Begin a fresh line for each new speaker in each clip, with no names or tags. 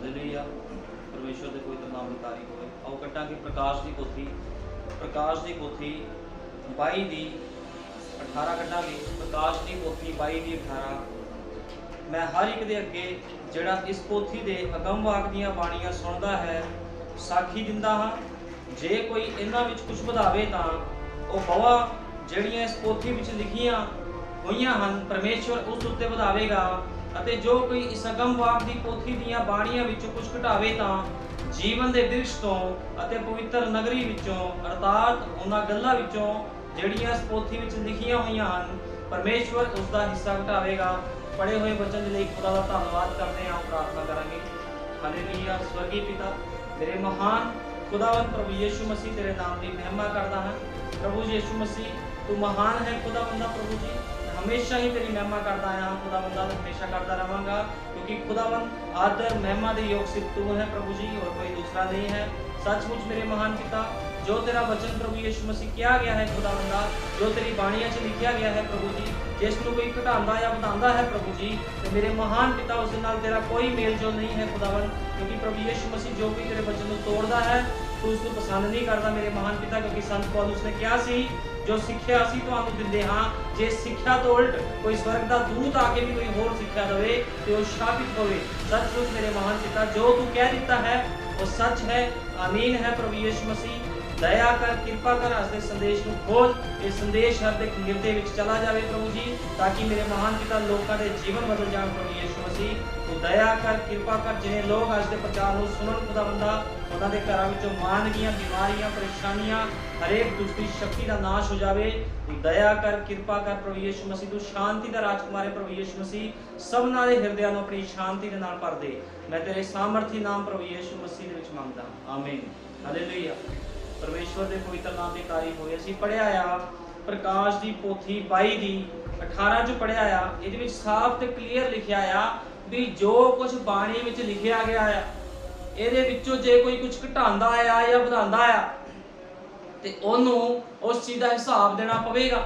Hallelujah. परमेश्वर के पवित्र नाम की तारीफ होए। आओ कटांगे प्रकाश की पोथी 22 दी 18 कटांगे। प्रकाश की पोथी 22 दी 18। मैं हर एक दे अगे जिहड़ा इस पोथी दे अगम वाक दीआं बाणीआं सुणदा है साखी दिंदा हां। जे कोई इन्हां विच कुछ वधावे तां ओह बवा जिहड़ियां इस पोथी विच लिखियां होईयां हन परमेश्वर उस उत्ते वधावेगा। ਅਤੇ जो कोई इस अगम वाक दी पोथी दीआं बाणीआं विचों कुछ घटावे तां जीवन दे बिरछ तों ਅਤੇ पवित्र नगरी विचों अर्थात उन्हां गल्लां विचों ਜਿਹੜੀਆਂ इस पोथी विच लिखियां होईयां ਹਨ परमेश्वर उस दा हिस्सा घटावेगा। पढ़े हुए वचन दे लई खुदा दा धन्नवाद करदे हां। प्रार्थना करांगे। हालेलुया। स्वर्गीय पिता मेरे महान खुदावंद प्रभु यीशु मसीह तेरे नाम दी महिमा करदा हां। प्रभु यीशु मसीह तू महान है खुदावंदा। प्रभु जी हमेशा ही तेरी महिमा करता आया खुदावंदा, हमेशा करता रहांगा क्योंकि खुदावंद आदर महिमा दे योग सिर्फ तू है प्रभु जी और कोई दूसरा नहीं है। सचमुच मेरे महान पिता जो तेरा वचन प्रभु यीशु मसीह किया गया है खुदावंदा, जो तेरी बाणियां च लिखिया गया है प्रभु जी, जिसनूं कोई घटांदा या वधांदा है प्रभु जी तो मेरे महान पिता उस नाल तेरा कोई मेल जो नहीं है खुदावंद। क्योंकि प्रभु यीशु मसीह जो भी तेरे वचन नूं तोड़दा है तू उसनूं पसंद नहीं करता मेरे महान पिता। क्योंकि संत पौलुस ने कहा सी जो सिक्ख्या असीं तुहानूं दिंदे हां जे सिक्ख्या तो उलट कोई स्वर्ग दा दूत आके भी कोई होर सिक्ख्या देवे ते ओह शापित होवे। सचमुच मेरे महान पिता जो तू कह दिता है वो सच है। आमीन है। प्रभु यीशु मसीह दया कर कृपा कर अज दे संदेश नूं खोल ये संदेश हर दे गिरदे विच चला जावे प्रभु जी ताकि मेरे महान पिता लोकां दे जीवन बदल जाण। प्रभु यीशु मसीह तू दया कर कृपा कर जिन्हें लोग अज दे प्रचार नूं सुनन खुदावंदा उन्हां दे घरां विचों मानगियां बीमारियां परेशानियां हरेक दुष्टी शक्ति का नाश हो जावे। तू दया कर कृपा कर प्रभु यीशु मसीह तू शांति का राजकुमार है प्रभु यीशु मसीह सबना दे हृदयां नूं अपनी शांति दे नाल भर दे। मैं तेरे सामर्थी नाम प्रभु यीशु मसीह दे विच मंगदा। आमीन। हालेलुया। परमेश्वर दे पवित्र नाम दी तारीफ होए। असीं पढ़िया आ प्रकाश दी पोथी 22 दी 18 च पढ़िया आ। इहदे विच साफ ते क्लीयर लिखिया आ भी जो कुछ बाणी विच लिखिया गया आ इहदे विचों जे कोई कुछ घटांदा आ या वधांदा आ ते ओनू उस चीज़ का हिसाब देना पवेगा।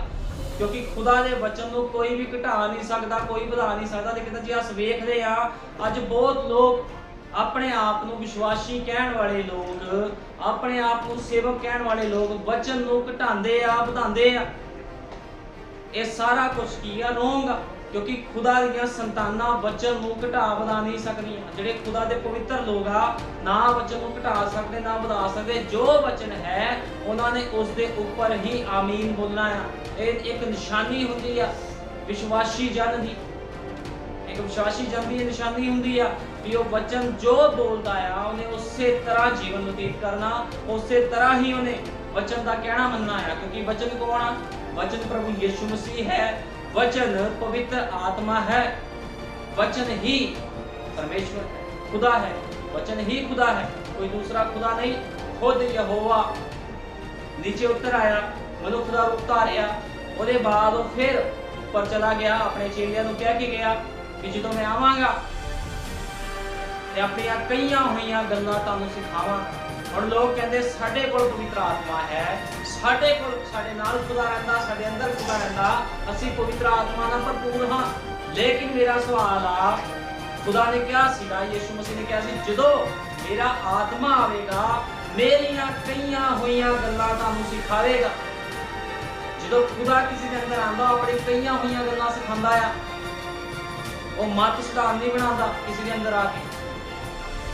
क्योंकि खुदा दे वचन नूं कोई भी घटा नहीं सकता कोई वधा नहीं सकता। लेकिन जे अस वेखदे आ अज बहुत लोग अपने आप नूं विश्वासी कहण वाले लोग अपने आप नूं सेवक कहण वाले लोग वचन नूं घटांदे आ वधांदे आ। ये सारा कुछ की आ रोंग आ क्योंकि खुदा दीआं संतानां वचन नूं घटा वधा नहीं सकदियां। जिहड़े खुदा दे पवित्र लोग आ ना वचन नूं घटा सकदे ना वधा सकदे। जो वचन है उन्हां ने उस दे उपर ही आमीन बोलना है। एक निशानी हुंदी आ विश्वासी जन दी। एक विश्वासी जन की निशानी हुंदी आ कि वह वचन जो बोलता है उन्हें उसे तरह जीवन व्यतीत करना उसे तरह ही उन्हें वचन का कहना मनना है। क्योंकि वचन कौन आ? वचन प्रभु यीशु मसीह है। वचन पवित्र आत्मा है। वचन ही परमेश्वर है खुदा है। वचन ही खुदा है कोई दूसरा खुदा नहीं। खुद यहोवा नीचे उतर आया मनुख का रूप धारिया उसके बाद वो फिर ऊपर चला गया अपने चेलियां नूं कह के गया कि जो मैं आवांगा ते अपनियां कईयां होईयां गल्लां तुहानूं सिखावांगा। हुण लोग कहंदे साडे कोल पवित्र आत्मा है साडे कोल साडे नाल खुदा रहिंदा साडे अंदर खुदा रहिंदा असीं पवित्र आत्मा नाल भरपूर हां। लेकिन मेरा सवाल आ खुदा ने कहा सीगा यीशु मसीह ने कहा सी जदों मेरा आत्मा आवेगा मेरियां कईयां होईयां गल्लां तुहानूं सिखावेगा। जदों खुदा किसी दे अंदर आंदा अपनी कईयां होईयां गल्लां सिखांदा आ वो मत सुधार नहीं बनाता किसी के अंदर आके।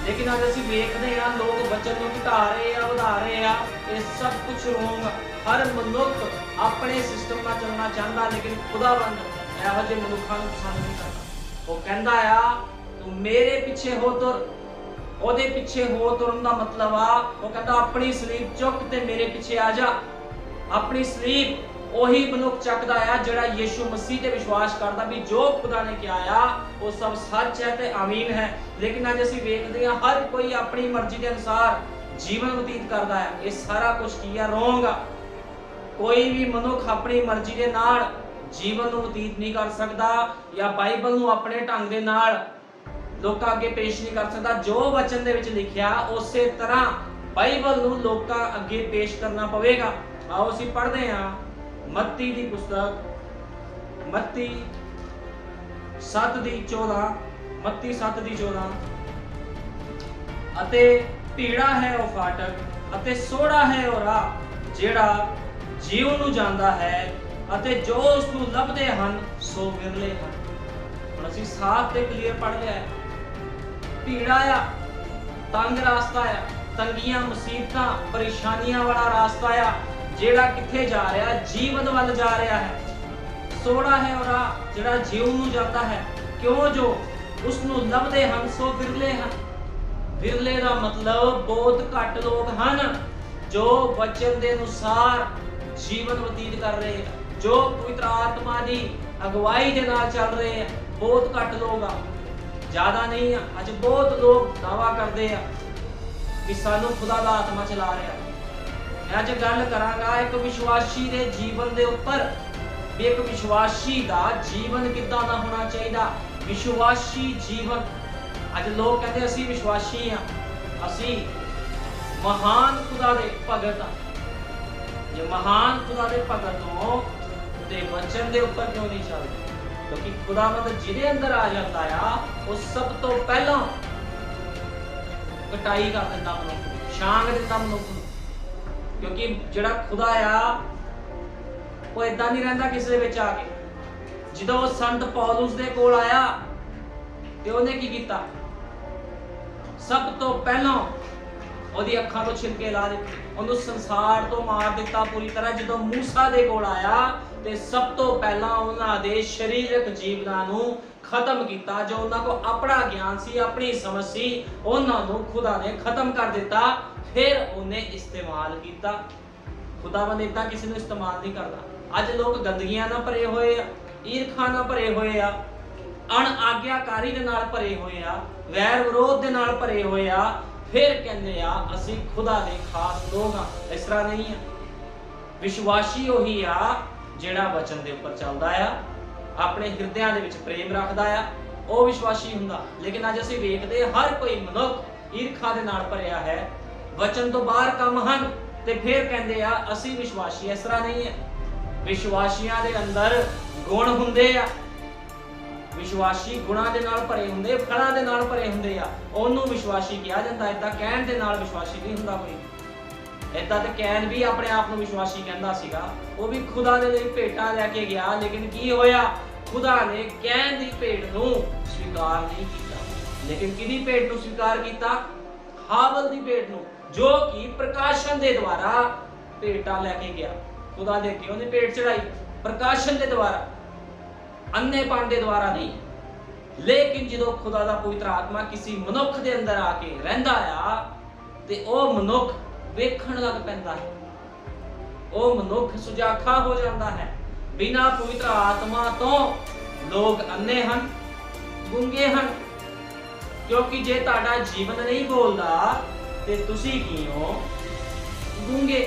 लेकिन अगर असीं वेखदे आ लोग वचन नूं घटा रहे आ वधा रहे आ ये सब कुछ रोंग। हर मनुख अपने सिस्टम नाल चलना चाहता लेकिन खुदावंद इहो जिहे मनुखां नूं पसंद नहीं करता। वो कहंदा आ तू मेरे पीछे हो तुर। ओहदे पीछे हो तुरन दा मतलब आ वो कहंदा अपनी सलीब चुक ते मेरे पीछे आ जा। अपनी सलीब ਉਹੀ ਮਨੁੱਖ ਚੱਕਦਾ ਆ ਜਿਹੜਾ ਯੀਸ਼ੂ ਮਸੀਹ ਤੇ ਵਿਸ਼ਵਾਸ ਕਰਦਾ ਵੀ ਜੋ ਖੁਦਾ ਨੇ ਕਿਹਾ ਆ ਉਹ ਸਭ ਸੱਚ ਹੈ ਤੇ ਆਮੀਨ ਹੈ। ਲੇਕਿਨ ਅੱਜ ਅਸੀਂ ਵੇਖਦੇ ਆ ਹਰ ਕੋਈ ਆਪਣੀ ਮਰਜ਼ੀ ਦੇ ਅਨੁਸਾਰ ਜੀਵਨ ਬਤੀਤ ਕਰਦਾ ਹੈ। ਇਹ ਸਾਰਾ ਕੁਝ ਕੀ ਆ ਰੋਂਗ ਆ। ਕੋਈ ਵੀ ਮਨੁੱਖ ਆਪਣੀ ਮਰਜ਼ੀ ਦੇ ਨਾਲ ਜੀਵਨ ਨੂੰ ਬਤੀਤ ਨਹੀਂ ਕਰ ਸਕਦਾ ਜਾਂ ਬਾਈਬਲ ਨੂੰ ਆਪਣੇ ਢੰਗ ਦੇ ਨਾਲ ਲੋਕਾਂ ਅੱਗੇ ਪੇਸ਼ ਨਹੀਂ ਕਰ ਸਕਦਾ। ਜੋ ਵਚਨ ਦੇ ਵਿੱਚ ਲਿਖਿਆ ਉਸੇ ਤਰ੍ਹਾਂ ਬਾਈਬਲ ਨੂੰ ਲੋਕਾਂ ਅੱਗੇ ਪੇਸ਼ ਕਰਨਾ ਪਵੇਗਾ। आओ ਅਸੀਂ ਪੜ੍ਹਦੇ ਹਾਂ मत्ती दी पुस्तक मत्ती 7 दी 14 मत्ती 7 दी 14 ਅਤੇ ਭੀੜਾ ਹੈ ਉਹ ਫਾਟਕ ਅਤੇ ਸੋਹਣਾ ਹੈ ਉਹ ਰਾਹ ਜਿਹੜਾ ਜੀਵ ਨੂੰ ਜਾਂਦਾ ਹੈ ਅਤੇ ਜੋ ਉਸ ਨੂੰ ਲੱਭਦੇ ਹਨ ਸੋ ਵਿਰਲੇ ਹਨ। ਹੁਣ ਅਸੀਂ ਸਾਫ਼ ਤੇ ਕਲੀਅਰ ਪੜ੍ਹ ਲਿਆ ਹੈ। ਭੀੜਾ ਆ, ਤੰਗ ਰਾਸਤਾ ਆ, ਤੰਗੀਆਂ ਮੁਸੀਬਤਾਂ ਪਰੇਸ਼ਾਨੀਆਂ ਵਾਲਾ ਰਾਸਤਾ ਆ ਜਿਹੜਾ ਕਿੱਥੇ ਜਾ ਰਿਹਾ? ਜੀਵਨ ਵੱਲ ਜਾ ਰਿਹਾ ਹੈ। ਸੋਹਣਾ ਹੈ ਉਹ ਰਾਹ ਜਿਹੜਾ ਜੀਵ ਨੂੰ ਜਾਂਦਾ ਹੈ, ਕਿਉਂ ਜੋ ਉਸ ਨੂੰ ਲੱਭਦੇ ਹਨ ਸੋ ਵਿਰਲੇ ਹਨ। ਵਿਰਲੇ ਦਾ ਮਤਲਬ ਬਹੁਤ ਘੱਟ ਲੋਕ ਹਨ ਜੋ ਵਚਨ ਦੇ ਅਨੁਸਾਰ ਜੀਵਨ ਬਤੀਤ ਕਰ ਰਹੇ ਹਨ, ਜੋ ਪਵਿੱਤਰ ਆਤਮਾ ਦੀ ਅਗਵਾਈ ਦੇ ਨਾਲ ਚੱਲ ਰਹੇ ਆ। ਬਹੁਤ ਘੱਟ ਲੋਕ ਆ, ਜ਼ਿਆਦਾ ਨਹੀਂ ਆ। ਅੱਜ ਬਹੁਤ ਲੋਕ ਦਾਅਵਾ ਕਰਦੇ ਆ ਕਿ ਸਾਨੂੰ ਖੁਦਾ ਦਾ ਆਤਮਾ ਚਲਾ ਰਿਹਾ। ਮੈਂ ਅੱਜ ਗੱਲ ਕਰਾਂਗਾ ਇੱਕ ਵਿਸ਼ਵਾਸੀ ਦੇ ਜੀਵਨ ਦੇ ਉੱਪਰ ਵੀ ਇੱਕ ਵਿਸ਼ਵਾਸੀ ਦਾ ਜੀਵਨ ਕਿੱਦਾਂ ਦਾ ਹੋਣਾ ਚਾਹੀਦਾ। ਵਿਸ਼ਵਾਸੀ ਜੀਵਨ, ਅੱਜ ਲੋਕ ਕਹਿੰਦੇ ਅਸੀਂ ਵਿਸ਼ਵਾਸੀ ਆ, ਅਸੀਂ ਮਹਾਨ ਖੁਦਾ ਦੇ ਭਗਤ ਆ। ਜੇ ਮਹਾਨ ਖੁਦਾ ਦੇ ਭਗਤ ਹੋ ਤੇ ਵਚਨ ਦੇ ਉੱਪਰ ਕਿਉਂ ਨਹੀਂ ਚੱਲਦੇ? ਕਿਉਂਕਿ ਖੁਦਾਵੰਦ ਜਿਹਦੇ ਅੰਦਰ ਆ ਜਾਂਦਾ ਆ ਉਹ ਸਭ ਤੋਂ ਪਹਿਲਾਂ ਕਟਾਈ ਕਰ ਦਿੰਦਾ ਮਨੁੱਖ, ਛਾਂਗ ਦਿੰਦਾ ਮਨੁੱਖ ਨੂੰ। ਕਿਉਂਕਿ ਜਿਹੜਾ ਖੁਦਾ ਆ ਉਹ ਏਦਾਂ ਨਹੀਂ ਰਹਿੰਦਾ ਕਿਸੇ ਦੇ ਵਿੱਚ ਆ ਕੇ। ਜਦੋਂ ਸੰਤ ਪੌਲੁਸ ਦੇ ਕੋਲ ਆਇਆ ਤੇ ਉਹਨੇ ਕੀ ਕੀਤਾ? ਸਭ ਤੋਂ ਪਹਿਲਾਂ ਉਹਦੀ ਅੱਖਾਂ ਤੋਂ ਛਿਲਕੇ ਲਾ ਦਿੱਤੇ, ਉਹਨੂੰ ਸੰਸਾਰ ਤੋਂ ਮਾਰ ਦਿੱਤਾ ਪੂਰੀ ਤਰ੍ਹਾਂ। ਜਦੋਂ ਮੂਸਾ ਦੇ ਕੋਲ ਆਇਆ ਤੇ ਸਭ ਤੋਂ ਪਹਿਲਾਂ ਉਹਨਾਂ ਦੇ ਸਰੀਰਕ ਜੀਵਨਾਂ ਨੂੰ ਖਤਮ ਕੀਤਾ। ਜੋ ਉਹਨਾਂ ਕੋਲ ਆਪਣਾ ਗਿਆਨ ਸੀ, ਆਪਣੀ ਸਮਝ ਸੀ, ਉਹਨਾਂ ਨੂੰ ਖੁਦਾ ਨੇ ਖਤਮ ਕਰ ਦਿੱਤਾ। ਫਿਰ ਉਹਨੇ ਇਸਤੇਮਾਲ ਕੀਤਾ। ਖੁਦਾਵੰਦ ਏਦਾਂ ਕਿਸੇ ਨੂੰ ਇਸਤੇਮਾਲ ਨਹੀਂ ਕਰਦਾ। ਅੱਜ ਲੋਕ ਗੰਦਗੀਆਂ ਨਾਲ ਭਰੇ ਹੋਏ ਆ, ਈਰਖਾ ਨਾਲ ਭਰੇ ਹੋਏ ਆ, ਅਣ ਆਗਿਆਕਾਰੀ ਦੇ ਨਾਲ ਭਰੇ ਹੋਏ ਆ, ਵੈਰ ਵਿਰੋਧ ਦੇ ਨਾਲ ਭਰੇ ਹੋਏ ਆ। ਫਿਰ ਕਹਿੰਦੇ ਆ ਅਸੀਂ ਖੁਦਾ ਦੇ ਖਾਸ ਲੋਕ ਆ। ਇਸ ਤਰ੍ਹਾਂ ਨਹੀਂ ਆ। ਵਿਸ਼ਵਾਸੀ ਉਹੀ ਆ ਜਿਹੜਾ ਵਚਨ ਦੇ ਉੱਪਰ ਚੱਲਦਾ ਆ, ਆਪਣੇ ਹਿਰਦਿਆਂ ਦੇ ਵਿੱਚ ਪ੍ਰੇਮ ਰੱਖਦਾ ਆ, ਉਹ ਵਿਸ਼ਵਾਸੀ ਹੁੰਦਾ। ਲੇਕਿਨ ਅੱਜ ਅਸੀਂ ਵੇਖਦੇ ਹਰ ਕੋਈ ਮਨੁੱਖ ਈਰਖਾ ਦੇ ਨਾਲ ਭਰਿਆ ਹੈ, ਵਚਨ ਤੋਂ ਬਾਹਰ ਕੰਮ ਹਨ, ਤੇ ਫਿਰ ਕਹਿੰਦੇ ਆ ਅਸੀਂ ਵਿਸ਼ਵਾਸੀ। ਇਸ ਤਰ੍ਹਾਂ ਨਹੀਂ ਹੈ। ਵਿਸ਼ਵਾਸੀਆਂ ਦੇ ਅੰਦਰ ਗੁਣ ਹੁੰਦੇ ਆ। ਵਿਸ਼ਵਾਸੀ ਗੁਣਾਂ ਦੇ ਨਾਲ ਭਰੇ ਹੁੰਦੇ, ਫਲਾਂ ਦੇ ਨਾਲ ਭਰੇ ਹੁੰਦੇ ਆ, ਉਹਨੂੰ ਵਿਸ਼ਵਾਸੀ ਕਿਹਾ ਜਾਂਦਾ। ਏਦਾਂ ਕਹਿਣ ਦੇ ਨਾਲ ਵਿਸ਼ਵਾਸੀ ਨਹੀਂ ਹੁੰਦਾ ਕੋਈ। ਏਦਾਂ ਤੇ ਕੈਨ ਵੀ ਆਪਣੇ ਆਪ ਨੂੰ ਵਿਸ਼ਵਾਸੀ ਕਹਿੰਦਾ ਸੀਗਾ। ਉਹ ਵੀ ਖੁਦਾ ਦੇ ਲਈ ਭੇਟਾਂ ਲੈ ਕੇ ਗਿਆ, ਲੇਕਿਨ ਕੀ ਹੋਇਆ? ਖੁਦਾ ਨੇ ਕੈਨ ਦੀ ਭੇਟ ਨੂੰ ਸਵੀਕਾਰ ਨਹੀਂ ਕੀਤਾ। ਲੇਕਿਨ ਕਿਹਦੀ ਭੇਟ ਨੂੰ ਸਵੀਕਾਰ ਕੀਤਾ? ਹਾਬਲ ਦੀ ਭੇਟ ਨੂੰ, ਜੋ ਕਿ ਪ੍ਰਕਾਸ਼ਨ ਦੇ ਦੁਆਰਾ ਭੇਟਾਂ ਲੈ ਕੇ ਗਿਆ। ਖੁਦਾ ਦੇ ਅੱਗੇ ਉਹਨੇ ਭੇਟ ਚੜਾਈ ਪ੍ਰਕਾਸ਼ਨ ਦੇ ਦੁਆਰਾ, ਅੰਨੇਪਣ ਦੇ ਦੁਆਰਾ ਨਹੀਂ। ਲੇਕਿਨ ਜਦੋਂ ਖੁਦਾ ਦਾ ਪਵਿੱਤਰ ਆਤਮਾ ਕਿਸੇ ਮਨੁੱਖ ਦੇ ਅੰਦਰ ਆ ਕੇ ਰਹਿੰਦਾ ਆ ਤੇ ਉਹ ਮਨੁੱਖ ਵੇਖਣ ਲੱਗ ਪੈਂਦਾ ਹੈ, ਉਹ ਮਨੁੱਖ ਸੁਜਾਖਾ ਹੋ ਜਾਂਦਾ ਹੈ। ਬਿਨਾਂ ਪਵਿੱਤਰ ਆਤਮਾ ਤੋਂ ਲੋਕ ਅੰਨੇ ਹਨ, ਗੁੰਗੇ ਹਨ। ਕਿਉਂਕਿ ਜੇ ਤੁਹਾਡਾ ਜੀਵਨ ਨਹੀਂ ਬੋਲਦਾ ਤੇ ਤੁਸੀਂ ਕੀ ਹੋ? गुंगे।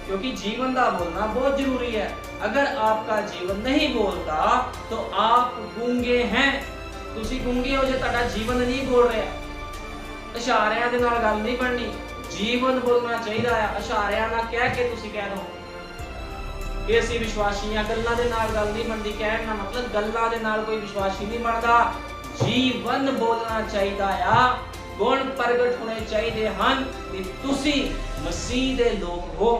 क्योंकि जीवन का बोलना बहुत जरूरी है। अगर आपका जीवन नहीं बोलता तो आप गूंगे हैं। तुसी गूंगे हो जे तुहाडा जीवन नहीं बोल रहा। इशारियां दे नाल गल नहीं बननी, जीवन बोलना चाहिए है। इशारियां नाल कह के तुसी कह दो कि असीं विश्वासी हां, गल्लां दे नाल गल नहीं बनदी। कहण दा मतलब गल्लां दे नाल कोई विश्वासी नहीं बनदा। जीवन बोलना चाहिए आ, गुण प्रगट होने चाहिए हैं कि तुसी मसीह दे लोग हो।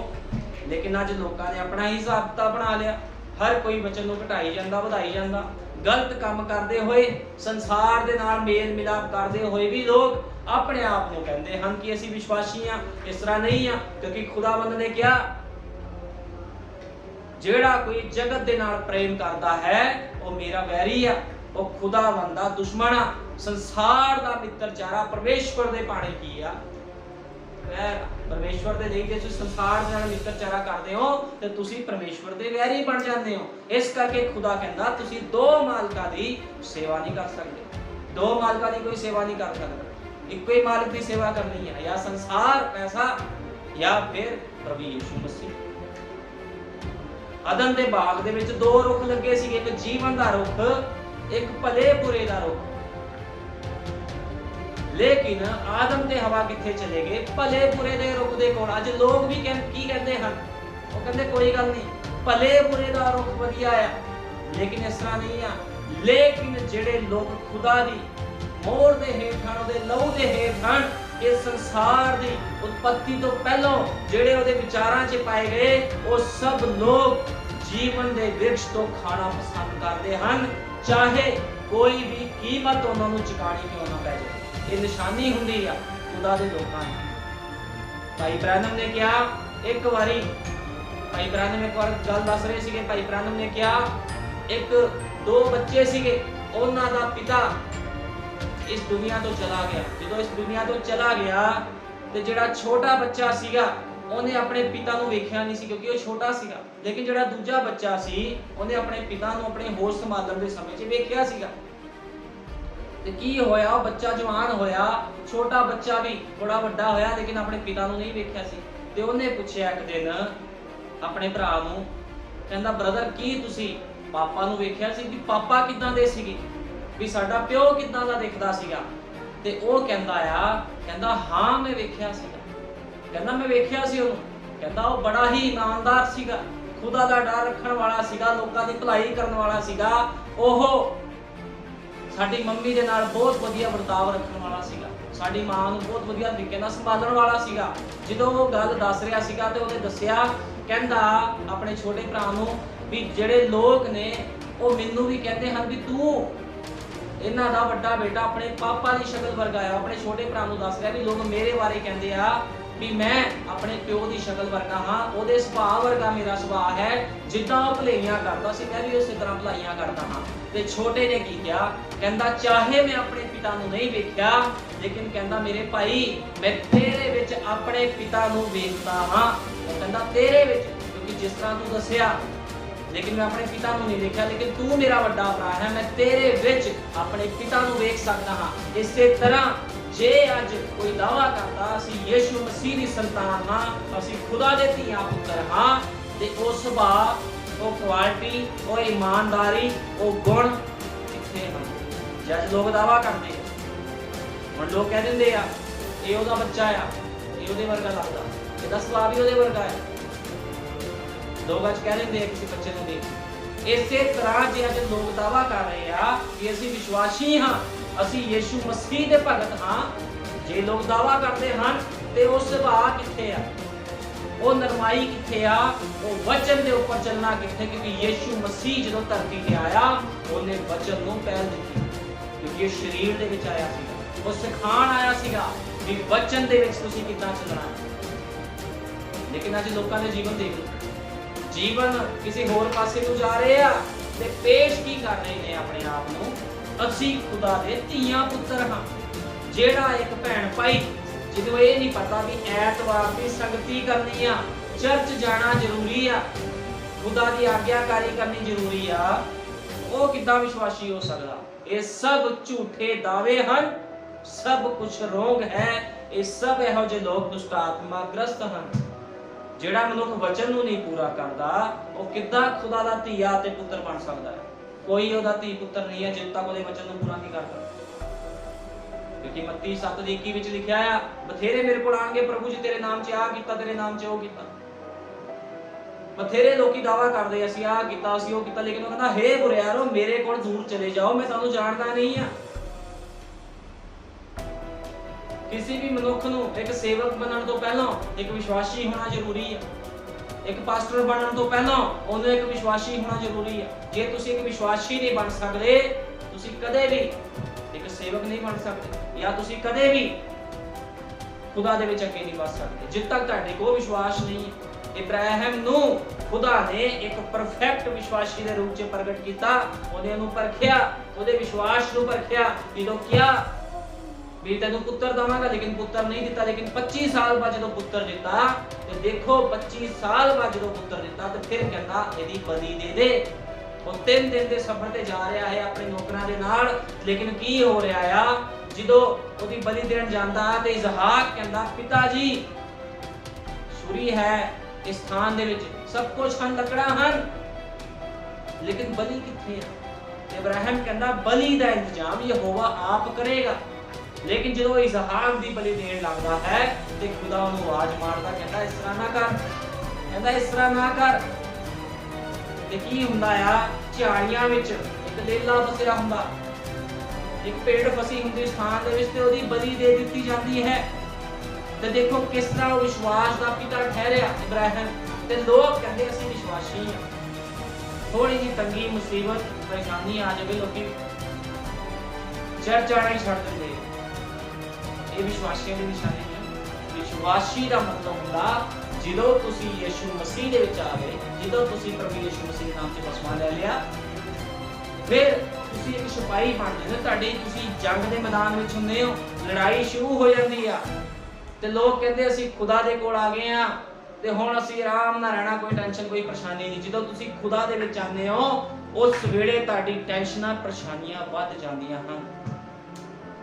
लेकिन अज लोगों ने अपना ही हिसाब किताब बना लिया। हर कोई बचन नूं घटाई जांदा, वधाई जांदा। गलत काम करते हुए, संसार दे नाल मेल मिलाप करते हुए भी लोग अपने आप को कहते हैं कि असीं विश्वासी हां। इस तरह नहीं हां, क्योंकि खुदावंद ने कहा जेड़ा कोई जगत दे नाल प्रेम करता है वो मेरा वैरी आ, वो खुदावंद दा दुश्मन आ। संसार दा मित्र चारा परमेश्वर दे पाणे की आ वैर। परमेश्वर दे नहीं जे तुसीं संसार दे नाल मित्र चारा करदे हो ते तुसीं परमेश्वर दे वैरी बन जांदे हो। इस करके खुदा कहंदा तुसीं दो मालकां दी सेवा नहीं कर सकदे। दो मालकां दी कोई सेवा नहीं कर सकदा। इक्को ही मालिक दी सेवा करनी है, या संसार पैसा या फिर प्रभु यीशु मसीह। अदन दे बाग दे विच दो रुख लगे सी, एक जीवन दा रुख, एक भले बुरे दा रुख। लेकिन आदम ते हवा किथे चले गए? भले बुरे दे रुख दे कोल। अज लोग भी की कहते हैं, वो कहते कोई गल नहीं, भले बुरे दा रुख वधिया है। लेकिन इस तरह नहीं है। लेकिन जेड़े लोग खुदा दी मोहर दे हेठ हन, ओहदे लहू दे हेठ हन, इस संसार की उत्पत्ति तो पहलों जेड़े उहदे विचारां च पाए गए वो सब लोग जीवन के वृक्ष तो खाना पसंद करते हैं, चाहे कोई भी कीमत उन्होंने चुकानी क्यों ना पै जाए। ये निशानी हुंदी आ खुदा दे लोकां दी। भाई ब्रैनम ने कहा एक बारी, भाई ब्रैनम एक बार गल दस रहे थे, भाई ब्रैनम ने कहा एक दो बच्चे सीगे, उन्हां दा पिता इस दुनिया तो चला गया। जो इस दुनिया तो चला गया तो जिहड़ा छोटा बच्चा सीगा उन्हें अपने पिता नूं वेखिया नहीं सी क्योंकि वो छोटा सीगा, लेकिन जिहड़ा दूजा बच्चा सी उन्हें अपने पिता नूं अपने होश संभालण दे समय 'च वेखिया सीगा। ते की होया, वो बच्चा जवान होया, छोटा बच्चा भी बड़ा वड्डा होया, लेकिन अपने पिता नूं नहीं वेखिया सी। ते उन्हें पुछया एक दिन अपने भरा नूं, कहंदा ब्रदर की तुसी पापा नूं वेखिया सी कि पापा किदां दे सीगे, भी साडा प्यो किदां दा दिखदा सीगा। ते ओ कहंदा हां मैं वेखिया सीगा। कहंदा मैं वेखिया सी ओनू, कहंदा वो बड़ा ही ईमानदार सीगा, खुदा दा डर रखण वाला सीगा, लोकां दी भलाई करन वाला सीगा। ओहो साडी मम्मी दे नाल बहुत वधिया बर्ताव रखण वाला सीगा, साडी मां नूं बहुत वधिया तरीके नाल संभालण वाला सीगा। जदों वो गल दस रिहा सीगा ते ओहने दस्सिया, कहंदा अपने छोटे भरा नूं भी जिहड़े लोग ने वो मैनूं भी कहंदे हन भी तू इन्हां दा वड्डा बेटा अपने पापा दी शक्ल वर्गा है। अपने छोटे भरा नूं दस रिहा भी लोग मेरे बारे कहंदे आ भी मैं अपने प्यो दी शक्ल वर्गा हां, ओहदे सुभाਅ वर्गा मेरा सुभाਅ है, जिद्दां ओह भलाइयां करदा सी मैं भी उसे तरह भलाइयां करदा हां। ते छोटे ने की किया, कहंदा चाहे मैं अपने पिता नूं नहीं वेखिया, लेकिन कहंदा मेरे भाई मैं तेरे विच अपने पिता नूं वेखदा हां। ओह कहंदा तेरे विच, क्योंकि जिस तरह तू दस्सिया लेकिन मैं अपने पिता नूं नहीं देखिया, लेकिन तू मेरा वड्डा भरा है, मैं तेरे विच अपने पिता नूं वेख सकदा हां। इसे तरह जे अज कोई दावा करता असीं यीशु मसीह दी संतान हां, असीं खुदा दे धीआं पुत्तर हां, ते ओ सुभाਅ, ओ क्वालिटी, ओ ईमानदारी, ओ गुण कित्थे हन? जज लोग दावा करदे हुण लोग कह दिंदे आ ये ओहदा बच्चा आ, ये ओहदे वर्गा लगदा, ਇਹਦਾ ਸੁਭਾਅ भी ओहदे वर्गा है। लोग अज कह देंगे किसी बच्चे को देख। इसे तरह जे अज लोग दावा कर रहे हैं कि असीं विश्वासी हाँ, असीं यीशु मसीह दे भगत हाँ, जे लोग दावा करते हैं ते वो सुभाਅ कित्थे आ, वो नरमाई कित्थे आ, वो वचन दे ऊपर चलना कित्थे? क्योंकि यीशु मसीह जदों धरती ते आया उन्हें वचन नूं पहल दित्ती, क्योंकि ये शरीर दे विच आया सीगा, वो सिखाण आया सीगा कि वचन दे विच तुसीं किद्दां चलना है। लेकिन अज लोकां दे जीवन देख लो, जीवन किसी होर पासे नूं जा रहे आ ते पेश की कर रहे ने अपने आप नूं असीं खुदा दे धीआं पुत्तर हां। जेड़ा एक भैण भाई जिन्हों ये नहीं पता भी ऐतवार की संगति करनी आ, चर्च जाना जरूरी आ, खुदा दी आज्ञाकारी करनी जरूरी आ, वो किद्दां विश्वासी हो सकदा? ये सब झूठे दावे हन, सब कुछ रोग है, ये सब इहो जे लोग दुष्ट आत्मा ग्रस्त हन। जेड़ा मनुख वचन नूं नहीं पूरा करदा वो किद्दां खुदा दा धीआ ते पुत्तर बन सकदा है? कोई ओहदा धी पुत्तर नहीं है जद तक ओहदे वचन नूं पूरा नहीं करदा। क्योंकि मत्ती 7:21 विच लिखिआ आ बथेरे मेरे कोल आणगे प्रभु जी तेरे नाम च आ कीता, तेरे नाम च ओ कीता। बथेरे लोकी दावा करदे असीं आ कीता, असीं ओ कीता, लेकिन ओह कहंदा हे बुरेयारो मेरे कोल दूर चले जाओ, मैं तुहानूं जाणदा नहीं आ। किसी भी मनुख नूं एक सेवक बनने तो पहला एक विश्वासी होना जरूरी है, एक पास्टर बनने तो पहला उन्हें एक विश्वासी होना जरूरी है। जे तुसीं एक विश्वासी नहीं बन सकते तुसीं कदे भी एक सेवक नहीं बन सकते, या तुसीं कदे भी खुदा दे विच अगे नहीं बच सकते जब तक तुहाडे कोल विश्वास नहीं है। इब्राहिम नूं खुदा ने एक परफेक्ट विश्वासी दे रूप च प्रगट कीता, उहने उहनूं परखिया, उहदे विश्वास नूं परखिया, जदों किया भी तेनू पुत्र दवांगा, लेकिन पुत्र नहीं दिता। लेकिन 25 साल बाद जो पुत्र दिता तो देखो 25 साल बाद जो पुत्र दिता तो फिर कहता यदि बलि दे दे। वो 3 दिन के सफर ते जा रहा है अपने नौकरां दे नाल, लेकिन की हो रहा आ जो ओदी बलि देण जांदा ते इसहाक कहंदा पिता जी छुरी है इस स्थान दे विच सब कुछ हन, लकड़ा हन, लेकिन बलि कित्थे है? इब्राहिम कहंदा बलि दा इंतजाम यहोवा आप करेगा। लेकिन जो इसहाक दी बलि देण लगदा है ते खुदा उहनूं आवाज मारदा कहंदा इस तरह ना कर, कहंदा इस तरह ना कर। ते की हुंदा आ झाड़ियां विच एक लेला फसिया हुंदा, एक पेड़ फसी हुंदी स्थान दे विच ते ओहदी बलि दे दित्ती जांदी है। ਤੇ ਦੇਖੋ ਕਿਸ ਤਰ੍ਹਾਂ ਉਹ ਵਿਸ਼ਵਾਸ ਦਾ ਪਿਤਾ ਠਹਿਰਿਆ ਇਬਰਾਹਿਮ। ਤੇ ਲੋਕ ਕਹਿੰਦੇ ਅਸੀਂ ਵਿਸ਼ਵਾਸੀ ਹਾਂ। ਥੋੜੀ ਜਿਹੀ ਤੰਗੀ ਮੁਸੀਬਤ ਪਰੇਸ਼ਾਨੀ ਆ ਜਾਵੇ ਲੋਕੀ ਚਰਚ ਆਣਾ ਹੀ ਛੱਡ ਦਿੰਦੇ। ਇਹ ਵਿਸ਼ਵਾਸੀਆਂ ਦੀ ਨਿਸ਼ਾਨੀ ਨਹੀਂ। ਵਿਸ਼ਵਾਸੀ ਦਾ ਮਤਲਬ ਹੁੰਦਾ ਜਦੋਂ ਤੁਸੀਂ ਯਿਸੂ ਮਸੀਹ ਦੇ ਵਿੱਚ ਆ ਗਏ, ਜਦੋਂ ਤੁਸੀਂ ਪ੍ਰਭੂ ਯਿਸੂ ਮਸੀਹ ਦੇ ਨਾਮ 'ਚ ਬਪਤਿਸਮਾ ਲੈ ਲਿਆ, ਫਿਰ ਤੁਸੀਂ ਇੱਕ ਸਿਪਾਹੀ ਬਣ ਜਾਂਦੇ। ਤੁਸੀਂ ਜੰਗ ਦੇ ਮੈਦਾਨ ਵਿੱਚ ਹੁੰਦੇ ਹੋ, ਲੜਾਈ ਸ਼ੁਰੂ ਹੋ ਜਾਂਦੀ ਆ ਤੇ ਲੋਕ ਕਹਿੰਦੇ ਅਸੀਂ ਖੁਦਾ ਦੇ ਕੋਲ ਆ ਗਏ ਆ ਤੇ ਹੁਣ ਅਸੀਂ ਆਰਾਮ ਨਾਲ ਰਹਿਣਾ, ਕੋਈ ਟੈਨਸ਼ਨ ਕੋਈ ਪਰੇਸ਼ਾਨੀ ਨਹੀਂ। ਜਦੋਂ ਤੁਸੀਂ ਖੁਦਾ ਦੇ ਵਿੱਚ ਆਉਂਦੇ ਹੋ ਉਸ ਵੇਲੇ ਤੁਹਾਡੀ ਟੈਨਸ਼ਨਾਂ ਪਰੇਸ਼ਾਨੀਆਂ ਵੱਧ ਜਾਂਦੀਆਂ ਹਨ,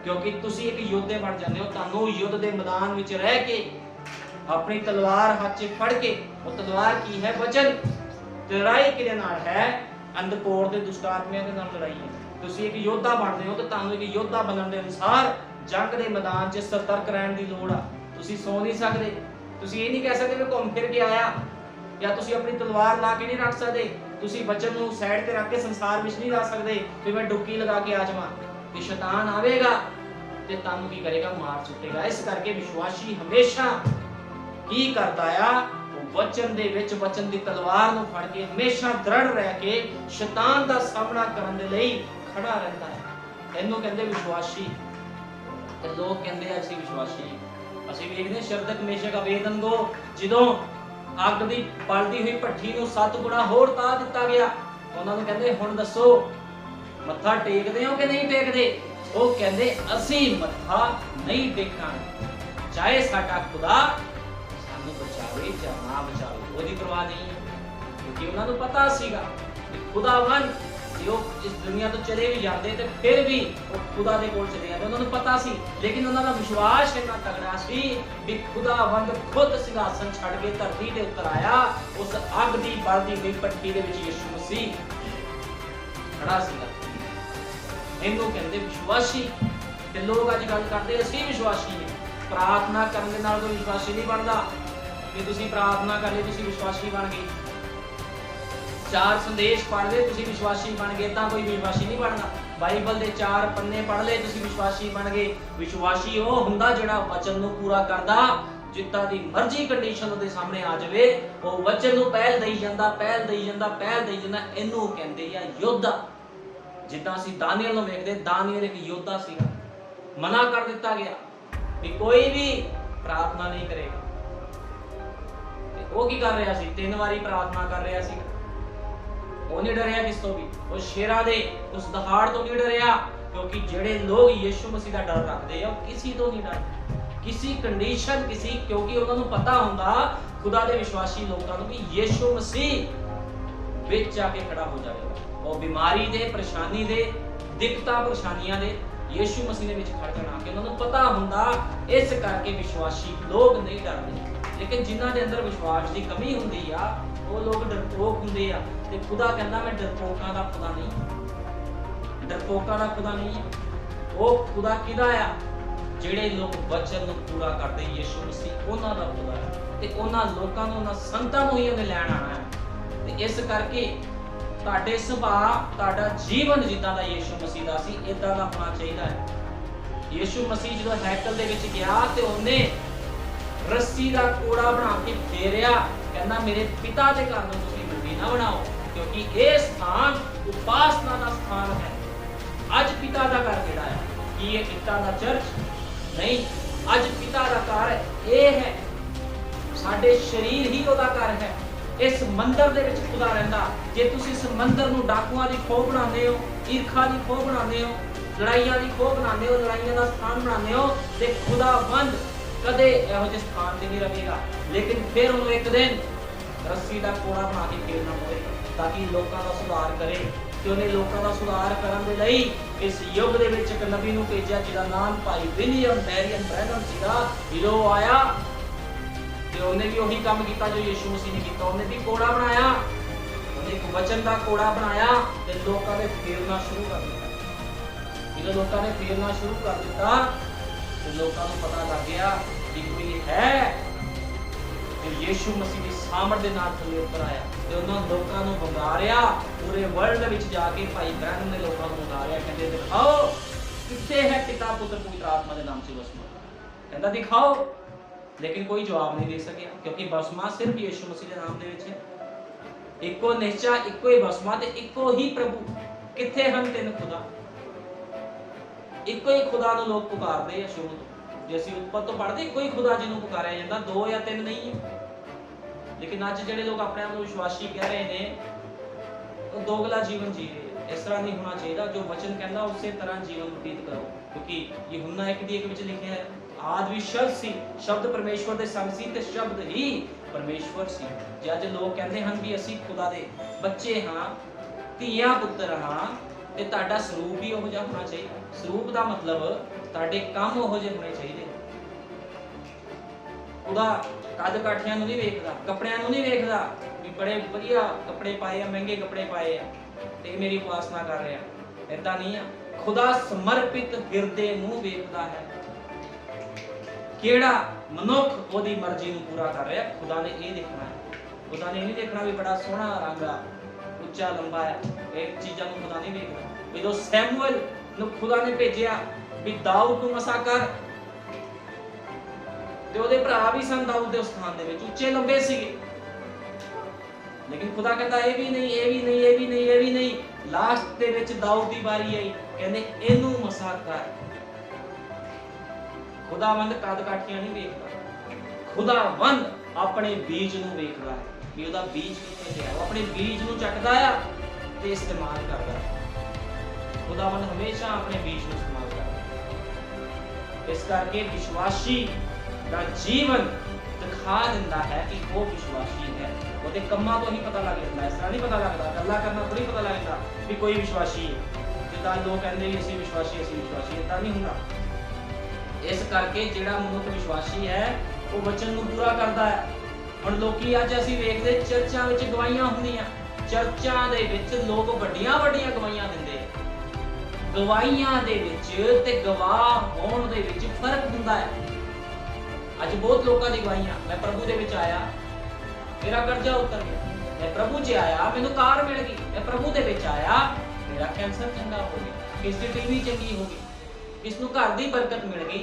ਕਿਉਂਕਿ ਤੁਸੀਂ ਇੱਕ ਯੋਧੇ ਬਣ ਜਾਂਦੇ ਹੋ। ਤੁਹਾਨੂੰ ਯੁੱਧ ਦੇ ਮੈਦਾਨ ਵਿੱਚ ਰਹਿ ਕੇ ਆਪਣੀ ਤਲਵਾਰ ਹੱਥ 'ਚ ਫੜ ਕੇ, ਉਹ ਤਲਵਾਰ ਕੀ ਹੈ? ਵਚਨ। ਲੜਾਈ ਕਿਹਦੇ ਨਾਲ ਹੈ? ਅੰਧਕਾਰ ਦੇ ਦੁਸ਼ਟ ਆਤਮਿਆਂ ਦੇ ਨਾਲ ਲੜਾਈ ਹੈ। ਤੁਸੀਂ ਇੱਕ ਯੋਧਾ ਬਣਦੇ ਹੋ ਤੇ ਤੁਹਾਨੂੰ ਇੱਕ ਯੋਧਾ ਬਣਨ ਦੇ ਅਨੁਸਾਰ ਜੰਗ ਦੇ ਮੈਦਾਨ 'ਚ ਸਤਰਕ ਰਹਿਣ ਦੀ ਲੋੜ ਆ। ਤੁਸੀਂ ਸੌ ਨਹੀਂ ਸਕਦੇ। ਤੁਸੀਂ ਇਹ ਨਹੀਂ ਕਹਿ ਸਕਦੇ ਵੀ ਘੁੰਮ ਫਿਰ ਕੇ ਆਇਆ, ਜਾਂ ਤੁਸੀਂ ਆਪਣੀ ਤਲਵਾਰ ਲਾ ਕੇ ਨਹੀਂ ਰੱਖ ਸਕਦੇ। ਤੁਸੀਂ ਵਚਨ ਨੂੰ ਸਾਈਡ ਤੇ ਰੱਖ ਕੇ ਸੰਸਾਰ ਵਿੱਚ ਨਹੀਂ ਰਹਿ ਸਕਦੇ ਕਿ ਮੈਂ ਡੁੱਬਕੀ ਲਗਾ ਕੇ ਆ ਜਾਵਾਂ। ਕਿ ਸ਼ੈਤਾਨ ਆਵੇਗਾ ਤੇ ਤੁਹਾਨੂੰ ਕੀ ਕਰੇਗਾ? ਮਾਰ ਸੁੱਟੇਗਾ। ਇਸ ਕਰਕੇ ਵਿਸ਼ਵਾਸੀ ਹਮੇਸ਼ਾ ਕੀ ਕਰਦਾ ਆ? ਉਹ ਵਚਨ ਦੇ ਵਿੱਚ ਵਚਨ ਦੀ ਤਲਵਾਰ ਨੂੰ ਫੜ ਕੇ ਹਮੇਸ਼ਾ ਦ੍ਰਿੜ ਰਹਿ ਕੇ ਸ਼ੈਤਾਨ ਦਾ ਸਾਹਮਣਾ ਕਰਨ ਦੇ ਲਈ ਖੜਾ ਰਹਿੰਦਾ ਹੈ। ਇਹਨੂੰ ਕਹਿੰਦੇ ਵਿਸ਼ਵਾਸੀ। ਤੇ ਲੋਕ ਕਹਿੰਦੇ ਆ ਅਸੀਂ ਵਿਸ਼ਵਾਸੀ। ਅਸੀਂ ਵੇਖਦੇ ਸ਼ਰਦਕ ਮੇਸ਼ਕ ਅਬੇਦਨਗੋ ਜਦੋਂ ਅੱਗ ਦੀ ਬਲਦੀ ਹੋਈ ਭੱਠੀ ਨੂੰ 7 ਗੁਣਾ ਹੋਰ ਤਾ ਦਿੱਤਾ ਗਿਆ, ਉਹਨਾਂ ਨੂੰ ਕਹਿੰਦੇ ਹੁਣ ਦੱਸੋ ਮੱਥਾ ਟੇਕਦੇ ਹੋ ਕਿ ਨਹੀਂ ਟੇਕਦੇ? ਉਹ ਕਹਿੰਦੇ ਅਸੀਂ ਮੱਥਾ ਨਹੀਂ ਟੇਕਾਂਗੇ, ਚਾਹੇ ਸਾਡਾ ਖੁਦਾ ਸਾਨੂੰ ਬਚਾਵੇ ਜਾਂ ਨਾ ਬਚਾਵੇ, ਉਹਦੀ ਪਰਵਾਹ ਨਹੀਂ ਹੈ। ਕਿਉਂਕਿ ਉਹਨਾਂ ਨੂੰ ਪਤਾ ਸੀਗਾ ਕਿ ਖੁਦਾਵੰਦ ਜੇ ਉਹ ਇਸ ਦੁਨੀਆ ਤੋਂ ਚਲੇ ਵੀ ਜਾਂਦੇ ਤੇ ਫਿਰ ਵੀ ਉਹ ਖੁਦਾ ਦੇ ਕੋਲ ਚਲੇ ਜਾਂਦੇ। ਉਹਨਾਂ ਨੂੰ ਪਤਾ ਸੀ, ਲੇਕਿਨ ਉਹਨਾਂ ਦਾ ਵਿਸ਼ਵਾਸ ਇੰਨਾ ਤਗੜਾ ਸੀ ਕਿ ਖੁਦਾਵੰਦ ਖੁਦ ਸਿੰਘਾਸਨ ਛੱਡ ਕੇ ਧਰਤੀ ਤੇ ਉਤਰ ਆਇਆ। ਉਸ ਅੱਗ ਦੀ ਬਲਦੀ ਹੋਈ ਭੱਠੀ ਦੇ ਵਿੱਚ ਯਿਸੂ ਮਸੀਹ ਖੜਾ ਸੀਗਾ। ਇਹਨੂੰ ਕਹਿੰਦੇ ਵਿਸ਼ਵਾਸੀ। ਤੇ ਲੋਕ ਅੱਜ ਗੱਲ ਕਰਦੇ ਅਸੀਂ ਵਿਸ਼ਵਾਸੀ ਨੇ। ਪ੍ਰਾਰਥਨਾ ਕਰਨ ਦੇ ਨਾਲ ਕੋਈ ਵਿਸ਼ਵਾਸੀ ਨਹੀਂ ਬਣਦਾ ਕਿ ਤੁਸੀਂ ਪ੍ਰਾਰਥਨਾ ਕਰ ਲਈ ਤੁਸੀਂ ਵਿਸ਼ਵਾਸੀ ਬਣ ਗਏ। 4 ਸੰਦੇਸ਼ ਪੜ੍ਹ ਲਏ ਤੁਸੀਂ ਵਿਸ਼ਵਾਸੀ ਬਣ ਗਏ, ਤਾਂ ਕੋਈ ਵਿਸ਼ਵਾਸੀ ਨਹੀਂ ਬਣਦਾ। ਬਾਈਬਲ ਦੇ 4 ਪੰਨੇ ਪੜ੍ਹ ਲਏ ਤੁਸੀਂ ਵਿਸ਼ਵਾਸੀ ਬਣ ਗਏ। ਵਿਸ਼ਵਾਸੀ ਉਹ ਹੁੰਦਾ ਜਿਹੜਾ ਵਚਨ ਨੂੰ ਪੂਰਾ ਕਰਦਾ। ਜਿੱਦਾਂ ਦੀ ਮਰਜ਼ੀ ਕੰਡੀਸ਼ਨ ਉਹਦੇ ਸਾਹਮਣੇ ਆ ਜਾਵੇ, ਉਹ ਵਚਨ ਨੂੰ ਪਹਿਲ ਦੇਈ ਜਾਂਦਾ, ਪਹਿਲ ਦੇਈ ਜਾਂਦਾ, ਪਹਿਲ ਦੇਈ ਜਾਂਦਾ। ਇਹਨੂੰ ਕਹਿੰਦੇ ਆ ਯੋਧਾ। ਜਿੱਦਾਂ ਅਸੀਂ ਦਾਨੀਏਲ ਨੂੰ ਵੇਖਦੇ, ਦਾਨੀਏਲ ਇੱਕ ਯੋਧਾ ਸੀਗਾ। ਮਨਾ ਕਰ ਦਿੱਤਾ ਗਿਆ ਕਿ ਕੋਈ ਵੀ ਪ੍ਰਾਰਥਨਾ ਨਹੀਂ ਕਰੇਗਾ। ਤੇ ਉਹ ਕੀ ਕਰ ਰਿਹਾ ਸੀ? 3 ਵਾਰੀ ਪ੍ਰਾਰਥਨਾ ਕਰ ਰਿਹਾ ਸੀ। ਉਹ ਨਹੀਂ ਡਰਿਆ ਕਿਸ ਤੋਂ ਵੀ। ਉਹ ਸ਼ੇਰਾਂ ਦੇ ਉਸ ਦਹਾੜ ਤੋਂ ਨਹੀਂ ਡਰਿਆ, ਕਿਉਂਕਿ ਜਿਹੜੇ ਲੋਕ ਯਿਸੂ ਮਸੀਹ ਦਾ ਡਰ ਰੱਖਦੇ ਆ ਉਹ ਕਿਸੇ ਤੋਂ ਨਹੀਂ ਡਰਦੇ, ਕਿਸੇ ਕੰਡੀਸ਼ਨ ਕਿਉਂਕਿ ਉਹਨਾਂ ਨੂੰ ਪਤਾ ਹੁੰਦਾ ਖੁਦਾ ਦੇ ਵਿਸ਼ਵਾਸੀ ਲੋਕਾਂ ਨੂੰ ਕਿ ਯਿਸੂ ਮਸੀਹ ਵਿੱਚ ਆ ਕੇ ਖੜਾ ਹੋ ਜਾਵੇਗਾ। ਉਹ ਬਿਮਾਰੀ ਦੇ, ਪਰੇਸ਼ਾਨੀ ਦੇ, ਦਿੱਕਤਾਂ ਪਰੇਸ਼ਾਨੀਆਂ ਦੇ ਯਿਸੂ ਮਸੀਹ ਦੇ ਵਿੱਚ ਖੜ ਜਾਣਾ ਕਿ ਉਹਨਾਂ ਨੂੰ ਪਤਾ ਹੁੰਦਾ। ਇਸ ਕਰਕੇ ਵਿਸ਼ਵਾਸੀ ਲੋਕ ਨਹੀਂ ਡਰਦੇ। ਲੇਕਿਨ ਜਿਨ੍ਹਾਂ ਦੇ ਅੰਦਰ ਵਿਸ਼ਵਾਸ ਦੀ ਕਮੀ ਹੁੰਦੀ ਆ ਉਹ ਲੋਕ ਡਰਪੋਕ ਹੁੰਦੇ ਆ। ਤੇ ਖੁਦਾ ਕਹਿੰਦਾ ਮੈਂ ਡਰਪੋਕਾਂ ਦਾ ਖੁਦਾ ਨਹੀਂ। ਡਰਪੋਕਾਂ ਦਾ ਖੁਦਾ ਨਹੀਂ ਹੈ। ਉਹ ਖੁਦਾ ਕਿਹਦਾ ਆ? ਜਿਹੜੇ ਲੋਕ ਵਚਨ ਨੂੰ ਪੂਰਾ ਕਰਦੇ। ਯਿਸੂ ਮਸੀਹ ਉਹਨਾਂ ਦਾ ਖੁਦਾ ਹੈ ਤੇ ਉਹਨਾਂ ਲੋਕਾਂ ਨੂੰ, ਉਹਨਾਂ ਸੰਤਾਂ ਨੂੰ ਹੀ ਉਹਨੇ ਲੈਣ ਆਣਾ ਹੈ। ਤੇ ਇਸ ਕਰਕੇ ਤੁਹਾਡੇ ਸੁਭਾਅ, ਤੁਹਾਡਾ ਜੀਵਨ ਜਿੱਦਾਂ ਦਾ ਯਿਸੂ ਮਸੀਹ ਦਾ ਸੀ ਇਦਾਂ ਦਾ ਹੋਣਾ ਚਾਹੀਦਾ ਹੈ। ਯਿਸੂ ਮਸੀਹ ਜਦੋਂ ਹੈਕਲ ਦੇ ਵਿੱਚ ਗਿਆ ਤੇ ਉਹਨੇ ਰੱਸੀ ਦਾ ਕੋੜਾ ਬਣਾ ਕੇ ਫੇਰਿਆ। ਕਹਿੰਦਾ ਮੇਰੇ ਪਿਤਾ ਦੇ ਘਰ ਨੂੰ ਤੁਸੀਂ ਮੰਡੀ ਨਾ ਬਣਾਓ, ਕਿਉਂਕਿ ਇਹ ਸਥਾਨ ਉਪਾਸਨਾ ਦਾ ਸਥਾਨ ਹੈ। ਅੱਜ ਪਿਤਾ ਦਾ ਘਰ ਕਿਹੜਾ ਹੈ? ਕੀ ਇਹ ਪਿਤਾ ਦਾ ਚਰਚ? ਨਹੀਂ, ਅੱਜ ਪਿਤਾ ਦਾ ਘਰ ਇਹ ਹੈ। ਸਾਡੇ ਸਰੀਰ ਹੀ ਉਹਦਾ ਘਰ ਹੈ। ਇਸ ਮੰਦਰ ਦੇ ਵਿੱਚ ਖੁਦਾ ਰਹਿੰਦਾ। ਜੇ ਤੁਸੀਂ ਇਸ ਮੰਦਰ ਨੂੰ ਡਾਕੂਆਂ ਦੀ ਖੋਹ ਬਣਾਉਂਦੇ ਹੋ, ਈਰਖਾ ਦੀ ਖੋਹ ਬਣਾਉਂਦੇ ਹੋ, ਲੜਾਈਆਂ ਦੀ ਖੋਹ ਬਣਾਉਂਦੇ ਹੋ, ਲੜਾਈਆਂ ਦਾ ਸਥਾਨ ਬਣਾਉਂਦੇ ਹੋ, ਤੇ ਖੁਦਾਵੰਦ ਕਦੇ ਇਹੋ ਜਿਹੇ ਸਥਾਨ ਤੇ ਨਹੀਂ ਰਹੇਗਾ। ਲੇਕਿਨ ਫਿਰ ਉਹਨੂੰ ਇੱਕ ਦਿਨ ਰੱਸੀ ਦਾ ਕੋੜਾ ਬਣਾ ਕੇ ਫੇਰਨਾ ਪਵੇਗਾ ਤਾਂ ਕਿ ਲੋਕਾਂ ਦਾ ਸੁਧਾਰ ਕਰੇ। ਤੇ ਉਹਨੇ ਲੋਕਾਂ ਦਾ ਸੁਧਾਰ ਕਰਨ ਦੇ ਲਈ ਇਸ ਯੁੱਗ ਦੇ ਵਿੱਚ ਇੱਕ ਨਬੀ ਨੂੰ ਭੇਜਿਆ ਜਿਹਦਾ ਨਾਮ ਭਾਈ ਵਿਲੀਅਮ ਮੈਰੀਅਨ ਬ੍ਰੈਨਮ ਸੀਗਾ। ਜਦੋਂ ਆਇਆ ਤੇ ਉਹਨੇ ਵੀ ਉਹੀ ਕੰਮ ਕੀਤਾ ਜੋ ਯਿਸੂ ਮਸੀਹ ਨੇ ਕੀਤਾ। ਉਹਨੇ ਵੀ ਕੋੜਾ ਬਣਾਇਆ, ਉਹਨੇ ਇੱਕ ਵਚਨ ਦਾ ਕੋੜਾ ਬਣਾਇਆ ਤੇ ਲੋਕਾਂ ਨੇ ਫੇਰਨਾ ਸ਼ੁਰੂ ਕਰ ਦਿੱਤਾ। ਜਦੋਂ ਲੋਕਾਂ ਨੇ ਫੇਰਨਾ ਸ਼ੁਰੂ ਕਰ ਦਿੱਤਾ ਤੇ ਲੋਕਾਂ ਨੂੰ ਪਤਾ ਲੱਗ ਗਿਆ ਕਿ ਕੋਈ ਹੈ ਤੇ ਯਿਸੂ ਮਸੀਹ ਦੀ ਸਾਮਰਥ ਦੇ ਨਾਲ ਥੱਲੇ ਉੱਪਰ ਆਇਆ ਤੇ ਉਹਨਾਂ ਲੋਕਾਂ ਨੂੰ ਵੰਗਾਰਿਆ। ਪੂਰੇ ਵਰਲਡ ਵਿੱਚ ਜਾ ਕੇ ਭਾਈ ਬ੍ਰੈਨਮ ਨੇ ਲੋਕਾਂ ਨੂੰ ਵੰਗਾਰਿਆ। ਕਹਿੰਦੇ ਦਿਖਾਓ ਕਿੱਥੇ ਹੈ ਪਿਤਾ, ਪੁੱਤਰ, ਪਵਿੱਤਰ ਆਤਮਾ ਦੇ ਨਾਮ ਸੇ ਵਸਣਾ। ਕਹਿੰਦਾ ਦਿਖਾਓ। लेकिन कोई जवाब नहीं दे सकिया, क्योंकि बपतिस्मा सिर्फ यीशु मसीह के नाम दे विच है। इको निश्चा, इको ही बपतिस्मा ते इको ही प्रभु। किथे हन तीन खुदा? इको ही खुदा नूं लोग पुकारदे आ शुरू तो। जे असीं उत्पत्ति तो पढ़दे इको ही खुदा जिन्हों पुकारिया जांदा, दो या तीन नहीं है। लेकिन अज जिहड़े लोग अपने आप को विश्वासी कह रहे हैं वो दोगला जीवन जी रहे हैं। इस तरह नहीं होना चाहिए। जो वचन कहता उस तरह जीवन व्यतीत करो, क्योंकि यूहन्ना 1:1 लिखे है, आदि शब्द सी, शब्द परमेश्वर दे संग सी ते शब्द ही परमेश्वर सी। जे अज लोग कहते हैं भी असीं खुदा दे बच्चे हाँ, धीआं पुत्र हाँ, ते तुहाडा स्वरूप ही उहो जिहा होना चाहिए। स्वरूप का मतलब तुहाडे काम उहो जिहे होने चाहिए। खुदा कद काठियां नहीं वेखदा, कपड़ियां नहीं वेखदा भी बड़े वधिया कपड़े पाए आ, महंगे कपड़े पाए आ ते मेरी उपासना कर रहे हैं, ऐसा नहीं है। खुदा समर्पित हिरदे नूं वेखदा है। केड़ा मनुख ओदी मर्जी नूं पूरा कर रहा है, खुदा ने ये देखना है। खुदा ने नहीं देखना भी बड़ा सोहना रंग आ, उच्चा लंबा है, एक चीज़ां नूं खुदा नहीं देखना। जो सैमुअल नूं खुदा ने भेजिया भी दाऊद नूं मसा कर, ते ओदे भरा भी सन दाऊद दे स्थान दे विच उच्चे लंबे सीगे, लेकिन खुदा कहता ये भी नहीं, ये भी नहीं, ये भी नहीं, ये भी नहीं। लास्ट दे विच दाऊद दी बारी आई, कहंदे इनू मसा कर। खुदावंद कद काठियां नहीं वेखदा, खुदावंद अपने बीज नूं वेखदा है भी ओदा बीज कित्थे गया। वो अपने बीज नूं चकदा आ ते इस्तेमाल करदा है। खुदावंद हमेशा अपने बीज नूं इस्तेमाल करदा। इस करके विश्वासी दा जीवन दिखा दिंदा है कि वो विश्वासी है। ਉਹਦੇ ਕੰਮਾਂ ਤੋਂ ਹੀ ਪਤਾ ਲੱਗ ਜਾਂਦਾ। ਇਸ ਤਰ੍ਹਾਂ ਨਹੀਂ ਪਤਾ ਲੱਗਦਾ, ਗੱਲਾਂ ਕਰਨਾ ਥੋੜੀ ਪਤਾ ਲੱਗਦਾ ਵੀ ਕੋਈ ਵਿਸ਼ਵਾਸੀ ਹੈ। ਜਿੱਦਾਂ ਲੋਕ ਕਹਿੰਦੇ ਵੀ ਅਸੀਂ ਵਿਸ਼ਵਾਸੀ ਇਦਾਂ ਨਹੀਂ ਹੁੰਦਾ। ਇਸ ਕਰਕੇ ਜਿਹੜਾ ਮਨੁੱਖ ਵਿਸ਼ਵਾਸੀ ਹੈ ਉਹ ਵਚਨ ਨੂੰ ਪੂਰਾ ਕਰਦਾ ਹੈ। ਹੁਣ ਲੋਕੀ ਅੱਜ ਅਸੀਂ ਵੇਖਦੇ ਚਰਚਾਂ ਵਿੱਚ ਗਵਾਹੀਆਂ ਹੁੰਦੀਆਂ, ਚਰਚਾਂ ਦੇ ਵਿੱਚ ਲੋਕ ਵੱਡੀਆਂ ਵੱਡੀਆਂ ਗਵਾਹੀਆਂ ਦਿੰਦੇ ਆ। ਗਵਾਹੀਆਂ ਦੇ ਵਿੱਚ ਤੇ ਗਵਾਹ ਹੋਣ ਦੇ ਵਿੱਚ ਫਰਕ ਹੁੰਦਾ ਹੈ। ਅੱਜ ਬਹੁਤ ਲੋਕਾਂ ਦੀ ਗਵਾਹੀਆਂ, ਮੈਂ ਪ੍ਰਭੂ ਦੇ ਵਿੱਚ ਆਇਆ मेरा कर्जा उतर गया, मैं प्रभु च आया मैनू कार मिल गई, मैं प्रभु दे विच आया मेरा कैंसर चंगा हो गया, किस दी टीवी चंगी हो गई, किस नू घर दी बरकत मिल गई।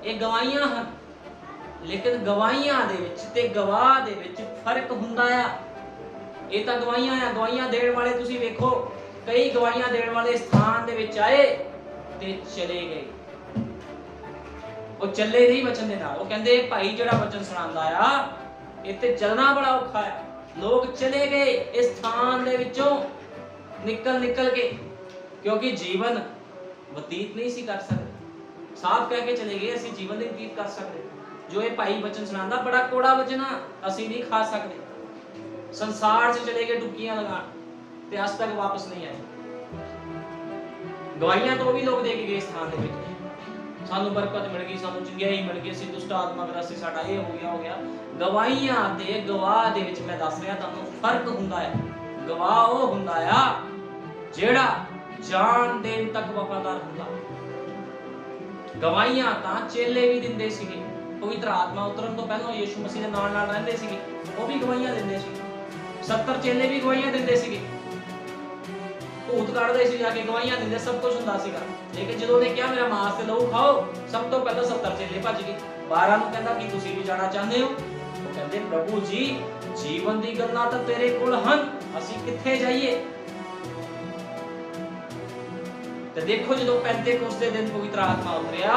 ये गवाहियां हन, लेकिन गवाहियां दे विच ते गवाह दे विच फर्क हुंदा आ। ये तां गवाहियां आ, गवाहियां देण वाले तुसीं वेखो कई गवाहियां देण वाले स्थान दे विच आए ते चले गए। वो चले नहीं वचन दे नाल, वो कहंदे भाई जिहड़ा वचन सुणांदा आ इत्थे चलना बड़ा औखा है। लोग चले गए इस स्थान दे विचों निकल के, क्योंकि जीवन व्यतीत नहीं सी कर सकते। साफ कह के चले गए असीं जीवन नहीं व्यतीत कर सकते। जो ये भाई वचन सुणांदा बड़ा कोड़ा वचन आ, असीं नहीं खा सकते। संसार से चले गए डुबकियां लगान ते अज तक वापस नहीं आए। गवाहियां तो भी लोग दे के गए स्थान दे विच, सानू बरकत मिल गई, सानू चंगियाई मिल गई, असीं दुष्ट आत्मा विनाशी साडा ये हो गया। गवाहियां ते गवाह दे विच मैं दस रहा तुहानू फर्क हुंदा है। गवाह वो हुंदा आ जेड़ा जान देन तक वफादार हुंदा। गवाहियां तां चेले भी दिंदे सीगे, पवित्र आत्मा उतरन तो पहलों यीशु मसीह दे नाल नाल रहंदे सीगे, वो भी गवाहियां दिंदे सीगे। 70 चेले भी गवाहियां दिंदे सीगे, भूत कढ़दे सी जाके गवाहियां दिंदे, सब कुछ हुंदा सीगा। लेकिन जदों ने कहा मेरा मांस ते लहू खाओ, सब तो पहले 70 चेले भज गए। 12 नूं कहंदा कि तुसीं भी जाना चाहते हो? वो कहंदे प्रभु जी जीवन दी गल्लां तां तेरे कोल हन, असीं कित्थे जाइए? ते देखो जदों पेंतेकोस्त दे दिन पवित्र आत्मा उतरिया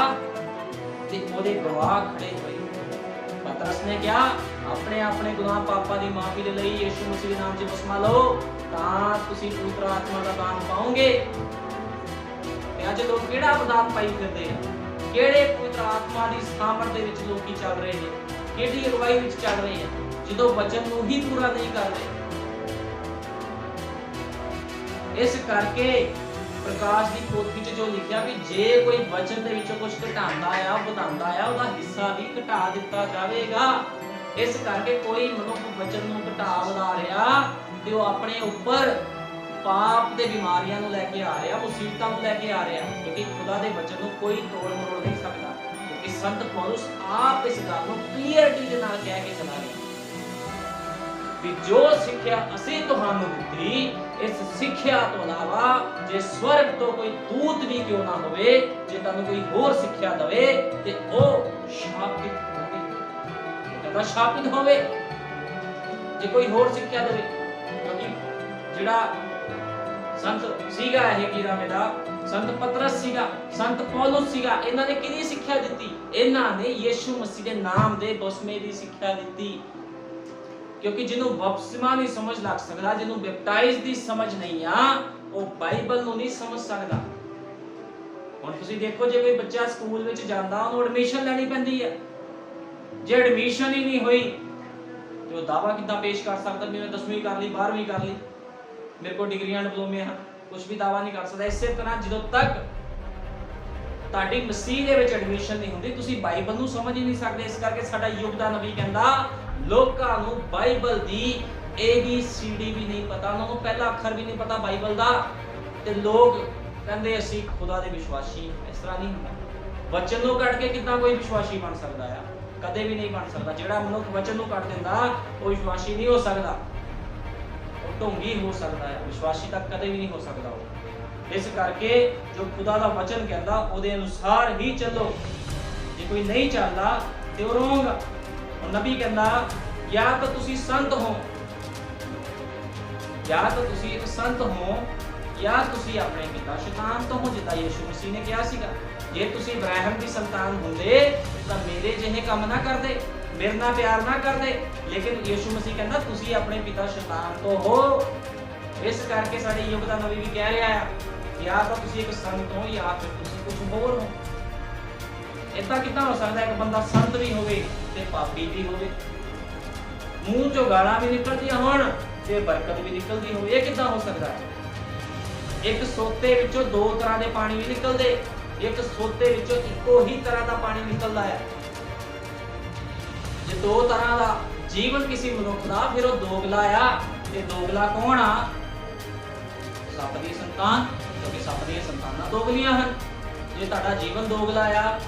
ते ओदे गवाह खड़े होए। पतरस ने क्या अपने अपने गुनाह पापां दी माफी दे लई यीशु मसीह दे नाम च बपतिस्मा लो तां तुसीं पवित्र आत्मा दा दान पाओगे। ते अज लोग किहड़ा वरदान पाई फिरदे आ, किहड़े पवित्र आत्मा दी सामर्थ दे विच लोकी चल रहे ने, किहड़ी अगवाई विच चल रहे हैं जदों वचन नूं ही पूरा नहीं करदे। इस करके प्रकाश दी पोथी च जो लिखिया भी जे कोई वचन दे विचों कुछ घटांदा आ वधांदा आ ओदा हिस्सा भी घटा दिता जावेगा। इस करके कोई मनुख वचन नूं घटा वधा रिहा ते वो अपने ऊपर पाप दे बीमारियां नूं लेके आ रिहा, मुसीबतां नूं लेके आ रिहा, क्योंकि खुदा दे वचन नूं कोई तोड़ मरोड़ नहीं सकदा। क्योंकि संत पौलुस आप इस गल नूं क्लीयरटी दे नाल कह के चला गया भी जो सिੱਖਿਆ ਅਸੀਂ ਤੁਹਾਨੂੰ ਦਿੱਤੀ, इस ਸਿੱਖਿਆ ਤੋਂ ਇਲਾਵਾ ਜੇ स्वर्ग तो कोई दूत भी क्यों ना होवे, जे ਤੁਹਾਨੂੰ कोई होर ਸਿੱਖਿਆ दवे ते ओ शापित होवे। ਬੰਦਾ ਸ਼ਾਪਿਤ ਹੋਵੇ ਜੇ ਕੋਈ ਹੋਰ ਸਿੱਖਿਆ ਦੇਵੇ। ਕਿਉਂਕਿ ਜਿਹੜਾ ਸੰਤ ਸੀਗਾ ਇਹ ਕੀ ਨਾਮ ਇਹਦਾ, ਸੰਤ ਪਤਰਸ ਸੀਗਾ, ਸੰਤ ਪੌਲਸ ਸੀਗਾ, ਇਹਨਾਂ ਨੇ ਕਿਹਦੀ ਸਿੱਖਿਆ ਦਿੱਤੀ? ਇਹਨਾਂ ਨੇ ਯੀਸ਼ੂ ਮਸੀਹ ਦੇ ਨਾਮ ਦੇ ਬਪਤਿਸਮੇ ਦੀ ਸਿੱਖਿਆ ਦਿੱਤੀ। ਕਿਉਂਕਿ ਜਿਹਨੂੰ ਬਪਤਿਸਮਾ ਨਹੀਂ ਸਮਝ ਲੱਗ ਸਕਦਾ, ਜਿਹਨੂੰ ਬੈਪਟਾਈਜ਼ ਦੀ ਸਮਝ ਨਹੀਂ ਆ, ਉਹ ਬਾਈਬਲ ਨੂੰ ਨਹੀਂ ਸਮਝ ਸਕਦਾ। ਹੁਣ ਤੁਸੀਂ ਦੇਖੋ, ਜੇ ਕੋਈ ਬੱਚਾ ਸਕੂਲ ਵਿੱਚ ਜਾਂਦਾ ਉਹਨੂੰ ਐਡਮਿਸ਼ਨ ਲੈਣੀ ਪੈਂਦੀ ਹੈ। ਜੇ ਐਡਮਿਸ਼ਨ ਹੀ ਨਹੀਂ ਹੋਈ ਤੇ ਉਹ ਦਾਵਾ ਕਿੱਦਾਂ ਪੇਸ਼ ਕਰ ਸਕਦਾ ਮੈਂ 10ਵੀਂ ਕਰ ਲਈ, 12ਵੀਂ ਕਰ ਲਈ, ਮੇਰੇ ਕੋਲ ਡਿਗਰੀਆਂ ਡਿਪਲੋਮੇ ਹਨ? ਕੁਝ ਵੀ ਦਾਵਾ ਨਹੀਂ ਕਰ ਸਕਦਾ। ਇਸੇ ਤਰ੍ਹਾਂ ਜਦੋਂ ਤੱਕ ਤੁਹਾਡੀ ਮਸੀਹ ਦੇ ਵਿੱਚ ਐਡਮਿਸ਼ਨ ਨਹੀਂ ਹੁੰਦੀ, ਤੁਸੀਂ ਬਾਈਬਲ ਨੂੰ ਸਮਝ ਹੀ ਨਹੀਂ ਸਕਦੇ। ਇਸ ਕਰਕੇ ਸਾਡਾ ਯੁੱਗ ਦਾ ਨਬੀ ਕਹਿੰਦਾ ਲੋਕਾਂ ਨੂੰ ਬਾਈਬਲ ਦੀ ABCD ਵੀ ਨਹੀਂ ਪਤਾ, ਉਹਨਾਂ ਨੂੰ ਪਹਿਲਾ ਅੱਖਰ ਵੀ ਨਹੀਂ ਪਤਾ ਬਾਈਬਲ ਦਾ, ਤੇ ਲੋਕ ਕਹਿੰਦੇ ਅਸੀਂ ਖੁਦਾ ਦੇ ਵਿਸ਼ਵਾਸੀ। ਇਸ ਤਰ੍ਹਾਂ ਨਹੀਂ ਹੁੰਦਾ। ਵਚਨ ਨੂੰ ਕੱਢ ਕੇ ਕਿੱਦਾਂ ਕੋਈ ਵਿਸ਼ਵਾਸੀ ਬਣ ਸਕਦਾ ਆ? ਕਦੇ ਵੀ ਨਹੀਂ ਬਣ ਸਕਦਾ। ਜਿਹੜਾ ਮਨੁੱਖ ਵਚਨ ਨੂੰ ਕੱਢ ਦਿੰਦਾ ਉਹ ਵਿਸ਼ਵਾਸੀ ਨਹੀਂ ਹੋ ਸਕਦਾ, ਉਹ ਢੋਂਗੀ ਹੋ ਸਕਦਾ ਹੈ, ਵਿਸ਼ਵਾਸੀ ਤੱਕ ਕਦੇ ਵੀ ਨਹੀਂ ਹੋ ਸਕਦਾ ਉਹ। ਇਸ ਕਰਕੇ ਜੋ ਖੁਦਾ ਦਾ ਵਚਨ ਕਹਿੰਦਾ ਉਹਦੇ ਅਨੁਸਾਰ ਹੀ ਚੱਲੋ। ਜੇ ਕੋਈ ਨਹੀਂ ਚੱਲਦਾ ਤੇ ਉਹ ਰੋਂਗ। ਨਬੀ ਕਹਿੰਦਾ ਜਾਂ ਤਾਂ ਤੁਸੀਂ ਸੰਤ ਹੋ, ਜਾਂ ਤਾਂ ਤੁਸੀਂ ਇੱਕ ਸੰਤ ਹੋ, ਜਾਂ ਤੁਸੀਂ ਆਪਣੇ ਪਿਤਾ ਸ਼ੈਤਾਨ ਤੋਂ ਹੋ, ਜਿੱਦਾਂ ਯਿਸੂ ਮਸੀਹ ਨੇ ਕਿਹਾ ਸੀਗਾ। ਜੇ ਤੁਸੀਂ ਇਬਰਾਹਿਮ ਦੀ ਸੰਤਾਨ ਹੁੰਦੇ ਤਾਂ ਮੇਰੇ ਜਿਹੇ ਕੰਮ ਨਾ ਕਰਦੇ, ਮੇਰੇ ਨਾਲ ਪਿਆਰ ਨਾ ਕਰਦੇ। ਲੇਕਿਨ ਯਿਸੂ ਮਸੀਹ ਕਹਿੰਦਾ ਤੁਸੀਂ ਆਪਣੇ ਪਿਤਾ ਸ਼ੈਤਾਨ ਤੋਂ ਹੋ। ਇਸ ਕਰਕੇ ਸਾਡੇ ਯੁੱਗ ਦਾ ਨਬੀ ਵੀ ਕਹਿ ਰਿਹਾ ਹੈ ਜਾਂ ਤਾਂ ਤੁਸੀਂ ਇੱਕ ਸੰਤ ਹੋ ਜਾਂ ਫਿਰ ਤੁਸੀਂ ਕੁਝ ਹੋਰ ਹੋ। ਇਦਾਂ ਕਿੱਦਾਂ ਹੋ ਸਕਦਾ ਇੱਕ ਬੰਦਾ ਸੰਤ ਵੀ ਹੋਵੇ ਤੇ ਪਾਪੀ ਵੀ ਹੋਵੇ, ਮੂੰਹ ਚੋਂ ਗਾਲਾਂ ਵੀ ਨਿਕਲਦੀਆਂ ਹੋਣ ਤੇ ਬਰਕਤ ਵੀ ਨਿਕਲਦੀ ਹੋਵੇ? ਇਹ ਕਿੱਦਾਂ ਹੋ ਸਕਦਾ ਹੈ? ਇੱਕ ਸੋਤੇ ਵਿੱਚੋਂ ਦੋ ਤਰ੍ਹਾਂ ਦੇ ਪਾਣੀ ਵੀ ਨਿਕਲਦੇ, ਇੱਕ ਸੋਤੇ ਵਿੱਚੋਂ ਇੱਕੋ ਹੀ ਤਰ੍ਹਾਂ ਦਾ ਪਾਣੀ ਨਿਕਲਦਾ ਹੈ। ਜੇ ਦੋ ਤਰ੍ਹਾਂ ਦਾ ਜੀਵਨ ਕਿਸੇ ਮਨੁੱਖ ਦਾ, ਫਿਰ ਉਹ ਦੋਗਲਾ ਆ। ਤੇ ਦੋਗਲਾ ਕੌਣ ਆ? ਸੱਪ ਦੀ ਸੰਤਾਨ, ਕਿਉਂਕਿ ਸੱਪ ਦੀਆਂ ਸੰਤਾਨਾਂ ਦੋਗਲੀਆਂ ਹਨ। ਜੇ ਤੁਹਾਡਾ ਜੀਵਨ ਦੋਗਲਾ ਆ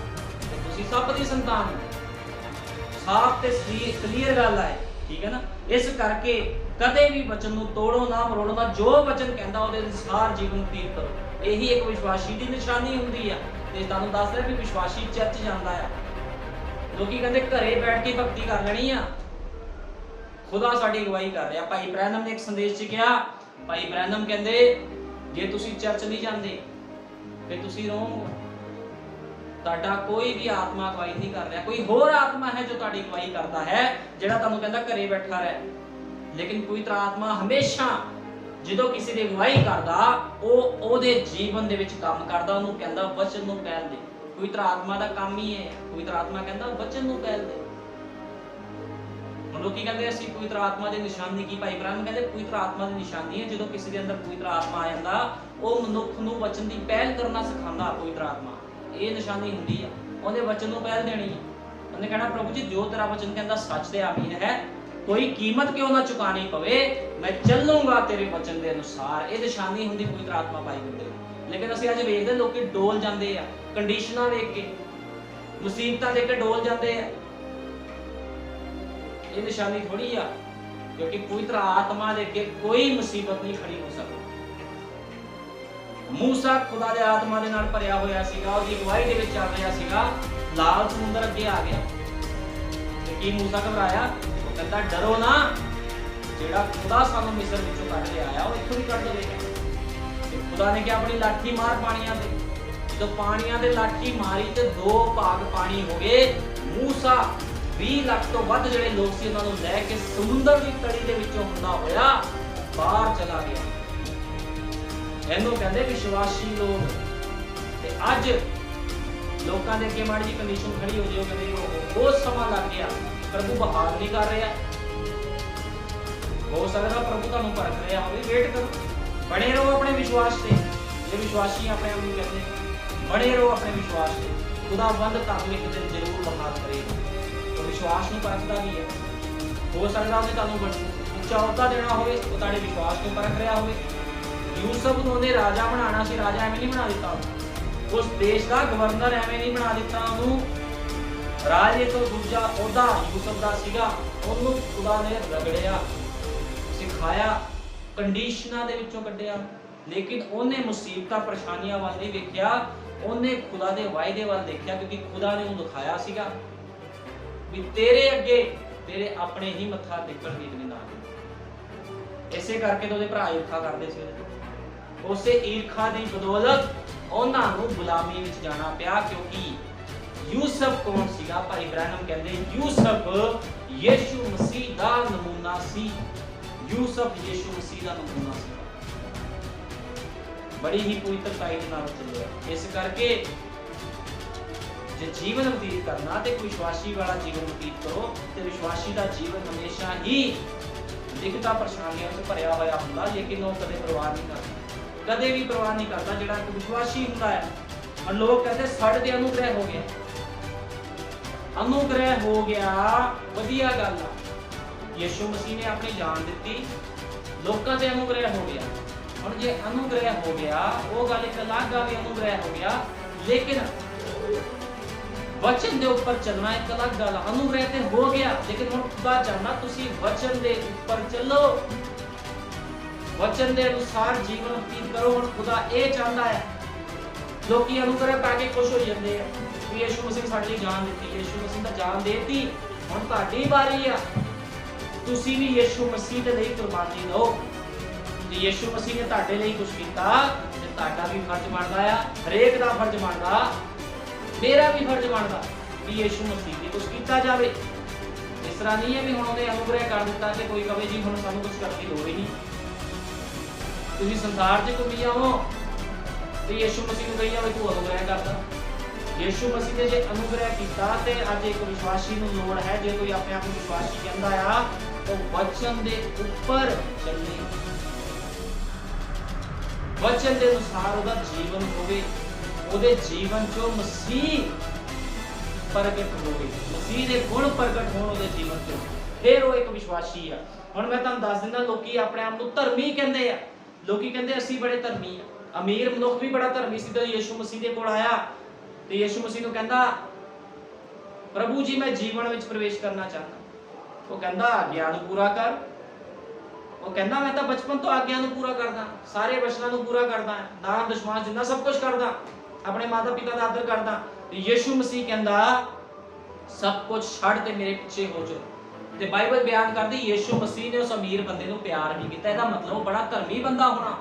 ਤੇ ਤੁਸੀਂ ਸੱਪ ਦੀ ਸੰਤਾਨ ਹੋ। ਸਾਫ਼ ਤੇ ਕਲੀਅਰ ਗੱਲ ਹੈ, ਠੀਕ ਹੈ ਨਾ? ਇਸ ਕਰਕੇ ਕਦੇ ਵੀ ਵਚਨ ਨੂੰ ਤੋੜੋ ਨਾ, ਮਰੋੜੋ ਨਾ। ਜੋ ਵਚਨ ਕਹਿੰਦਾ ਉਹਦੇ ਅਨੁਸਾਰ ਜੀਵਨ ਬਤੀਤ ਕਰੋ। ਇਹੀ ਇੱਕ ਵਿਸ਼ਵਾਸੀ ਦੀ ਨਿਸ਼ਾਨੀ ਹੁੰਦੀ ਆ। ਤੇ ਤੁਹਾਨੂੰ ਦੱਸ ਰਿਹਾ ਵੀ ਵਿਸ਼ਵਾਸੀ ਚਰਚ ਜਾਂਦਾ ਆ। ਲੋਕੀ ਕਹਿੰਦੇ ਘਰੇ ਬੈਠ ਕੇ ਭਗਤੀ ਕਰ ਲੈਣੀ ਆ, ਖੁਦਾ ਸਾਡੀ ਅਗਵਾਈ ਕਰ ਰਿਹਾ। ਭਾਈ ਬ੍ਰੈਨਮ ਨੇ ਇੱਕ ਸੰਦੇਸ਼ 'ਚ ਕਿਹਾ, ਭਾਈ ਬ੍ਰੈਨਮ ਕਹਿੰਦੇ ਜੇ ਤੁਸੀਂ ਚਰਚ ਨਹੀਂ ਜਾਂਦੇ ਫਿਰ ਤੁਸੀਂ ਰਹੋ, ਤੁਹਾਡਾ ਕੋਈ ਵੀ ਆਤਮਾ ਅਗਵਾਈ ਨਹੀਂ ਕਰ ਰਿਹਾ। ਕੋਈ ਹੋਰ ਆਤਮਾ ਹੈ ਜੋ ਤੁਹਾਡੀ ਅਗਵਾਈ ਕਰਦਾ ਹੈ, ਜਿਹੜਾ ਤੁਹਾਨੂੰ ਕਹਿੰਦਾ ਘਰੇ ਬੈਠਾ ਰਹਿ। ਲੇਕਿਨ ਪਵਿੱਤਰ ਆਤਮਾ ਹਮੇਸ਼ਾ ਜਦੋਂ ਕਿਸੇ ਦੀ ਅਗਵਾਈ ਕਰਦਾ ਉਹ ਉਹਦੇ ਜੀਵਨ ਦੇ ਵਿੱਚ ਕੰਮ ਕਰਦਾ, ਉਹਨੂੰ ਕਹਿੰਦਾ ਵਚਨ ਨੂੰ ਪਹਿਲ ਦੇ। ਪਵਿੱਤਰ ਆਤਮਾ ਦਾ ਕੰਮ ਹੀ ਹੈ। ਪਵਿੱਤਰ ਆਤਮਾ ਕਹਿੰਦਾ ਵਚਨ ਨੂੰ ਪਹਿਲ ਦੇ। ਹੁਣ ਲੋਕੀ ਕਹਿੰਦੇ ਅਸੀਂ ਪਵਿੱਤਰ ਆਤਮਾ ਦੀ ਨਿਸ਼ਾਨੀ ਕੀ? ਭਾਈ ਬ੍ਰਹਮ ਕਹਿੰਦੇ ਪਵਿੱਤਰ ਆਤਮਾ ਦੀ ਨਿਸ਼ਾਨੀ ਹੈ ਜਦੋਂ ਕਿਸੇ ਦੇ ਅੰਦਰ ਪਵਿੱਤਰ ਆਤਮਾ ਆ ਜਾਂਦਾ, ਉਹ ਮਨੁੱਖ ਨੂੰ ਵਚਨ ਦੀ ਪਹਿਲ ਕਰਨਾ ਸਿਖਾਉਂਦਾ। ਪਵਿੱਤਰ ਆਤਮਾ ਇਹ ਨਿਸ਼ਾਨੀ ਹੁੰਦੀ ਆ, ਉਹਨੇ ਵਚਨ ਨੂੰ ਪਹਿਲ ਦੇਣੀ ਹੈ। ਉਹਨੇ ਕਹਿਣਾ ਪ੍ਰਭੂ ਜੀ ਜੋ ਤੇਰਾ ਵਚਨ ਕਹਿੰਦਾ ਸੱਚ ਤੇ ਆਮੀਨ ਹੈ, ਕੋਈ ਕੀਮਤ ਕਿਉਂ ਨਾ ਚੁਕਾਣੀ ਪਵੇ, ਮੈਂ ਚੱਲੂੰਗਾ ਤੇਰੇ ਵਚਨ ਦੇ ਅਨੁਸਾਰ। ਇਹ ਨਿਸ਼ਾਨੀ ਹੁੰਦੀ ਪਵਿੱਤਰ ਆਤਮਾ ਪਾਈ ਹੁੰਦੀ। ਲੇਕਿਨ ਅਸੀਂ ਅੱਜ ਵੇਖਦੇ ਲੋਕੀ ਡੋਲ ਜਾਂਦੇ ਆ, ਕੰਡੀਸ਼ਨਾਂ ਵੇਖ ਕੇ, ਮੁਸੀਬਤਾਂ ਦੇਖ ਕੇ ਡੋਲ ਜਾਂਦੇ ਆ। ਇਹ ਨਿਸ਼ਾਨੀ ਥੋੜੀ ਆ, ਕਿਉਂਕਿ ਪਵਿੱਤਰ ਆਤਮਾ ਦੇ ਅੱਗੇ ਕੋਈ ਮੁਸੀਬਤ ਨਹੀਂ ਖੜੀ ਹੋ ਸਕਦੀ। ਮੂਸਾ ਖੁਦਾ ਦੇ ਆਤਮਾ ਦੇ ਨਾਲ ਭਰਿਆ ਹੋਇਆ ਸੀਗਾ, ਉਹਦੀ ਅਗਵਾਈ ਦੇ ਵਿੱਚ ਚੱਲ ਰਿਹਾ ਸੀਗਾ। ਲਾਲ ਸਮੁੰਦਰ ਅੱਗੇ ਆ ਗਿਆ ਤੇ ਕੀ ਮੂਸਾ ਘਬਰਾਇਆ? ਉਹ ਕਹਿੰਦਾ ਡਰੋ ਨਾ, ਜਿਹੜਾ ਖੁਦਾ ਸਾਨੂੰ ਮਿਸਰ ਵਿੱਚੋਂ ਕੱਢ ਕੇ ਆਇਆ ਉਹ ਇੱਥੋਂ ਹੀ ਕੱਢ ਲਵੇਗਾ। ਤੇ ਖੁਦਾ ਨੇ ਕਿਹਾ ਆਪਣੀ ਲਾਠੀ ਮਾਰ ਪਾਣੀਆਂ ਤੇ। ਜਦੋਂ ਪਾਣੀਆਂ ਦੇ ਲਾਠੀ ਮਾਰੀ ਤੇ ਦੋ ਭਾਗ ਪਾਣੀ ਹੋ ਗਏ। ਮੂਸਾ 20 ਲੱਖ ਤੋਂ ਵੱਧ ਜਿਹੜੇ ਲੋਕ ਸੀ ਉਹਨਾਂ ਨੂੰ ਲੈ ਕੇ ਸਮੁੰਦਰ ਦੀ ਤੜੀ ਦੇ ਵਿੱਚੋਂ ਹੁੰਦਾ ਹੋਇਆ ਬਾਹਰ ਚਲਾ ਗਿਆ। ਇਹਨੂੰ ਕਹਿੰਦੇ ਵਿਸ਼ਵਾਸੀ ਲੋਕ। ਤੇ ਅੱਜ ਲੋਕਾਂ ਦੇ ਅੱਗੇ ਮਾੜੀ ਜਿਹੀ ਕੰਡੀਸ਼ਨ ਖੜੀ ਹੋ ਜਾਓ, ਕਹਿੰਦੇ ਬਹੁਤ ਸਮਾਂ ਲੱਗ ਗਿਆ, ਪ੍ਰਭੂ ਬਹਾਲ ਨਹੀਂ ਕਰ ਰਿਹਾ। ਹੋ ਸਕਦਾ ਪ੍ਰਭੂ ਤੁਹਾਨੂੰ ਪਰਖ ਰਿਹਾ ਹੋਵੇ, ਵੇਟ ਕਰੋ, ਬਣੇ ਰਹੋ ਆਪਣੇ ਵਿਸ਼ਵਾਸ ਤੇ। ਜੇ ਵਿਸ਼ਵਾਸੀ ਆਪਣੇ ਆਪ ਨੂੰ ਕਹਿੰਦੇ ਬਣੇ ਰਹੋ ਆਪਣੇ ਵਿਸ਼ਵਾਸ ਤੇ, ਖੁਦਾਵੰਦ ਤੁਹਾਨੂੰ ਇੱਕ ਦਿਨ ਜ਼ਰੂਰ ਬਹਾਲ ਕਰੇਗਾ। ਉਹ ਵਿਸ਼ਵਾਸ ਨੂੰ ਪਰਖਦਾ ਵੀ ਹੈ। ਹੋ ਸਕਦਾ ਉਹਨੇ ਤੁਹਾਨੂੰ ਉੱਚਾ ਅਹੁਦਾ ਦੇਣਾ ਹੋਵੇ, ਉਹ ਤੁਹਾਡੇ ਵਿਸ਼ਵਾਸ ਨੂੰ ਪਰਖ ਰਿਹਾ ਹੋਵੇ। ਯੂਸਫ ਨੂੰ ਉਹਨੇ ਰਾਜਾ ਬਣਾਉਣਾ ਸੀ, ਰਾਜਾ ਐਵੇਂ ਨਹੀਂ ਬਣਾ ਦਿੱਤਾ। ਉਸ ਦੇਸ਼ ਦਾ ਗਵਰਨਰ ਐਵੇਂ ਨਹੀਂ ਬਣਾ ਦਿੱਤਾ ਉਹਨੂੰ। ਰਾਜੇ ਤੋਂ ਦੂਜਾ ਅਹੁਦਾ ਯੂਸਫ ਦਾ ਸੀਗਾ, ਉਹਨੂੰ ਖੁਦਾ ਨੇ ਰਗੜਿਆ, ਸਿਖਾਇਆ, ਕੰਡੀਸ਼ਨਾਂ ਦੇ ਵਿੱਚੋਂ ਕੱਢਿਆ। ਲੇਕਿਨ ਉਹਨੇ ਮੁਸੀਬਤਾਂ ਪਰੇਸ਼ਾਨੀਆਂ ਵੱਲ ਨਹੀਂ ਵੇਖਿਆ, ਉਹਨੇ ਖੁਦਾ ਦੇ ਵਾਅਦੇ ਵੱਲ ਦੇਖਿਆ, ਕਿਉਂਕਿ ਖੁਦਾ ਨੇ ਉਹਨੂੰ ਦਿਖਾਇਆ ਸੀਗਾ ਵੀ ਤੇਰੇ ਅੱਗੇ तेरे अपने ही मत्था टेकण दी नहीं नाल। इसे करके तो भरा ईर्खा करते सी, उसे ईर्खा की बदौलत उन्होंने गुलामी में जाना पिया। क्योंकि यूसुफ कौन सीगा? भाई ब्रैनम कहते यूसुफ यीशु मसीह का नमूना सी। यूसुफ यीशु मसीह का नमूना सी, बड़ी ही पवित्रताई के नाल चलिया। इस करके जे जीवन व्यतीत करना तो विश्वासी वाला जीवन व्यतीत करो, तो विश्वासी का जीवन हमेशा ही दिक्कतां परेशानियों से भरिया होया हुंदा, लेकिन वह कदे परवाह नहीं करता, कदे भी परवाह नहीं करता जिहड़ा एक विश्वासी हुंदा है। और लोग कहते साढ़े ते अनुग्रह हो गया, अनुग्रह हो गया, वधिया गल आ। यीशु मसीह ने अपनी जान दी, लोगों से अनुग्रह हो गया। और जे अनुग्रह हो गया वो गल एक अलग आ, भी अनुग्रह हो गया, लेकिन वचन के ऊपर चलना एक अलग गल। अनुग्रह ते हो गया, लेकिन हुण खुदा चाहना तुसी वचन के ऊपर चलो, वचन के अनुसार जीवन व्यतीत करो। हुण खुदा ये चाहता है, लोग अनुग्रह पाके खुश हो जाते हैं कि यीशु मसीह साडे लई जान दी, यीशु मसीह ने जान देती, हुण तुहाडी बारी आ, तुसी भी यीशु मसीह दे लई कुर्बानी दो। यीशु मसीह ने तुहाडे लई कुछ कीता, ते तुहाडा भी फर्ज बनदा है, हरेक दा फर्ज बनदा, मेरा भी फर्ज बनदा कि यीशु मसीह ने कुछ कीता जावे। इस तरह नहीं है भी हुण उहने अनुग्रह कर दिता ते कोई कहे जी हुण सानू कुछ करने की लोड़ ही नहीं। तुसीं संसार 'च घुम्मी जाओ ते यीशु मसीह नूं कही जाओ तू अनुग्रह करदा। यीशु मसीह ने जे अनुग्रह कीता ते अज एक विश्वासी नूं लोड़ है, जे कोई अपने आप नूं विश्वासी कहंदा आ तो वचन दे उपर चलने, वचन के अनुसार उसका जीवन होवे, ਉਹਦੇ जीवन चो मसीह प्रगट होवे, मसीह के गुण प्रगट होण ਉਹਦੇ जीवन चो, फिर वो एक विश्वासी आ। हुण मैं तुहानूं दस दिंदा, लोकी अपने आप नूं धर्मी कहंदे आ, लोकी कहंदे असीं बड़े धर्मी आ। अमीर मनुख भी बड़ा धर्मी सी, जदों यीशु मसीह दे कोल आया ते यीशु मसीह नूं कहंदा प्रभु जी मैं जीवन विच प्रवेश करना चाहता। वो कहंदा आग्या नूं पूरा कर। वो कहंदा मैं तो बचपन तो आग्या नूं पूरा करदा, सारे वचनां नूं पूरा करदा, दान दशमांश जिन्ना सब कुछ करदा, अपने माता पिता का आदर करदा। यीशु मसीह कहंदा सब कुछ छड़ के मेरे पीछे हो जाओ। ते बाइबल बयान करदी यीशु मसीह ने उस अमीर बंदे नूं प्यार नहीं कीता, इसदा मतलब वो बड़ा धर्मी बंदा होना।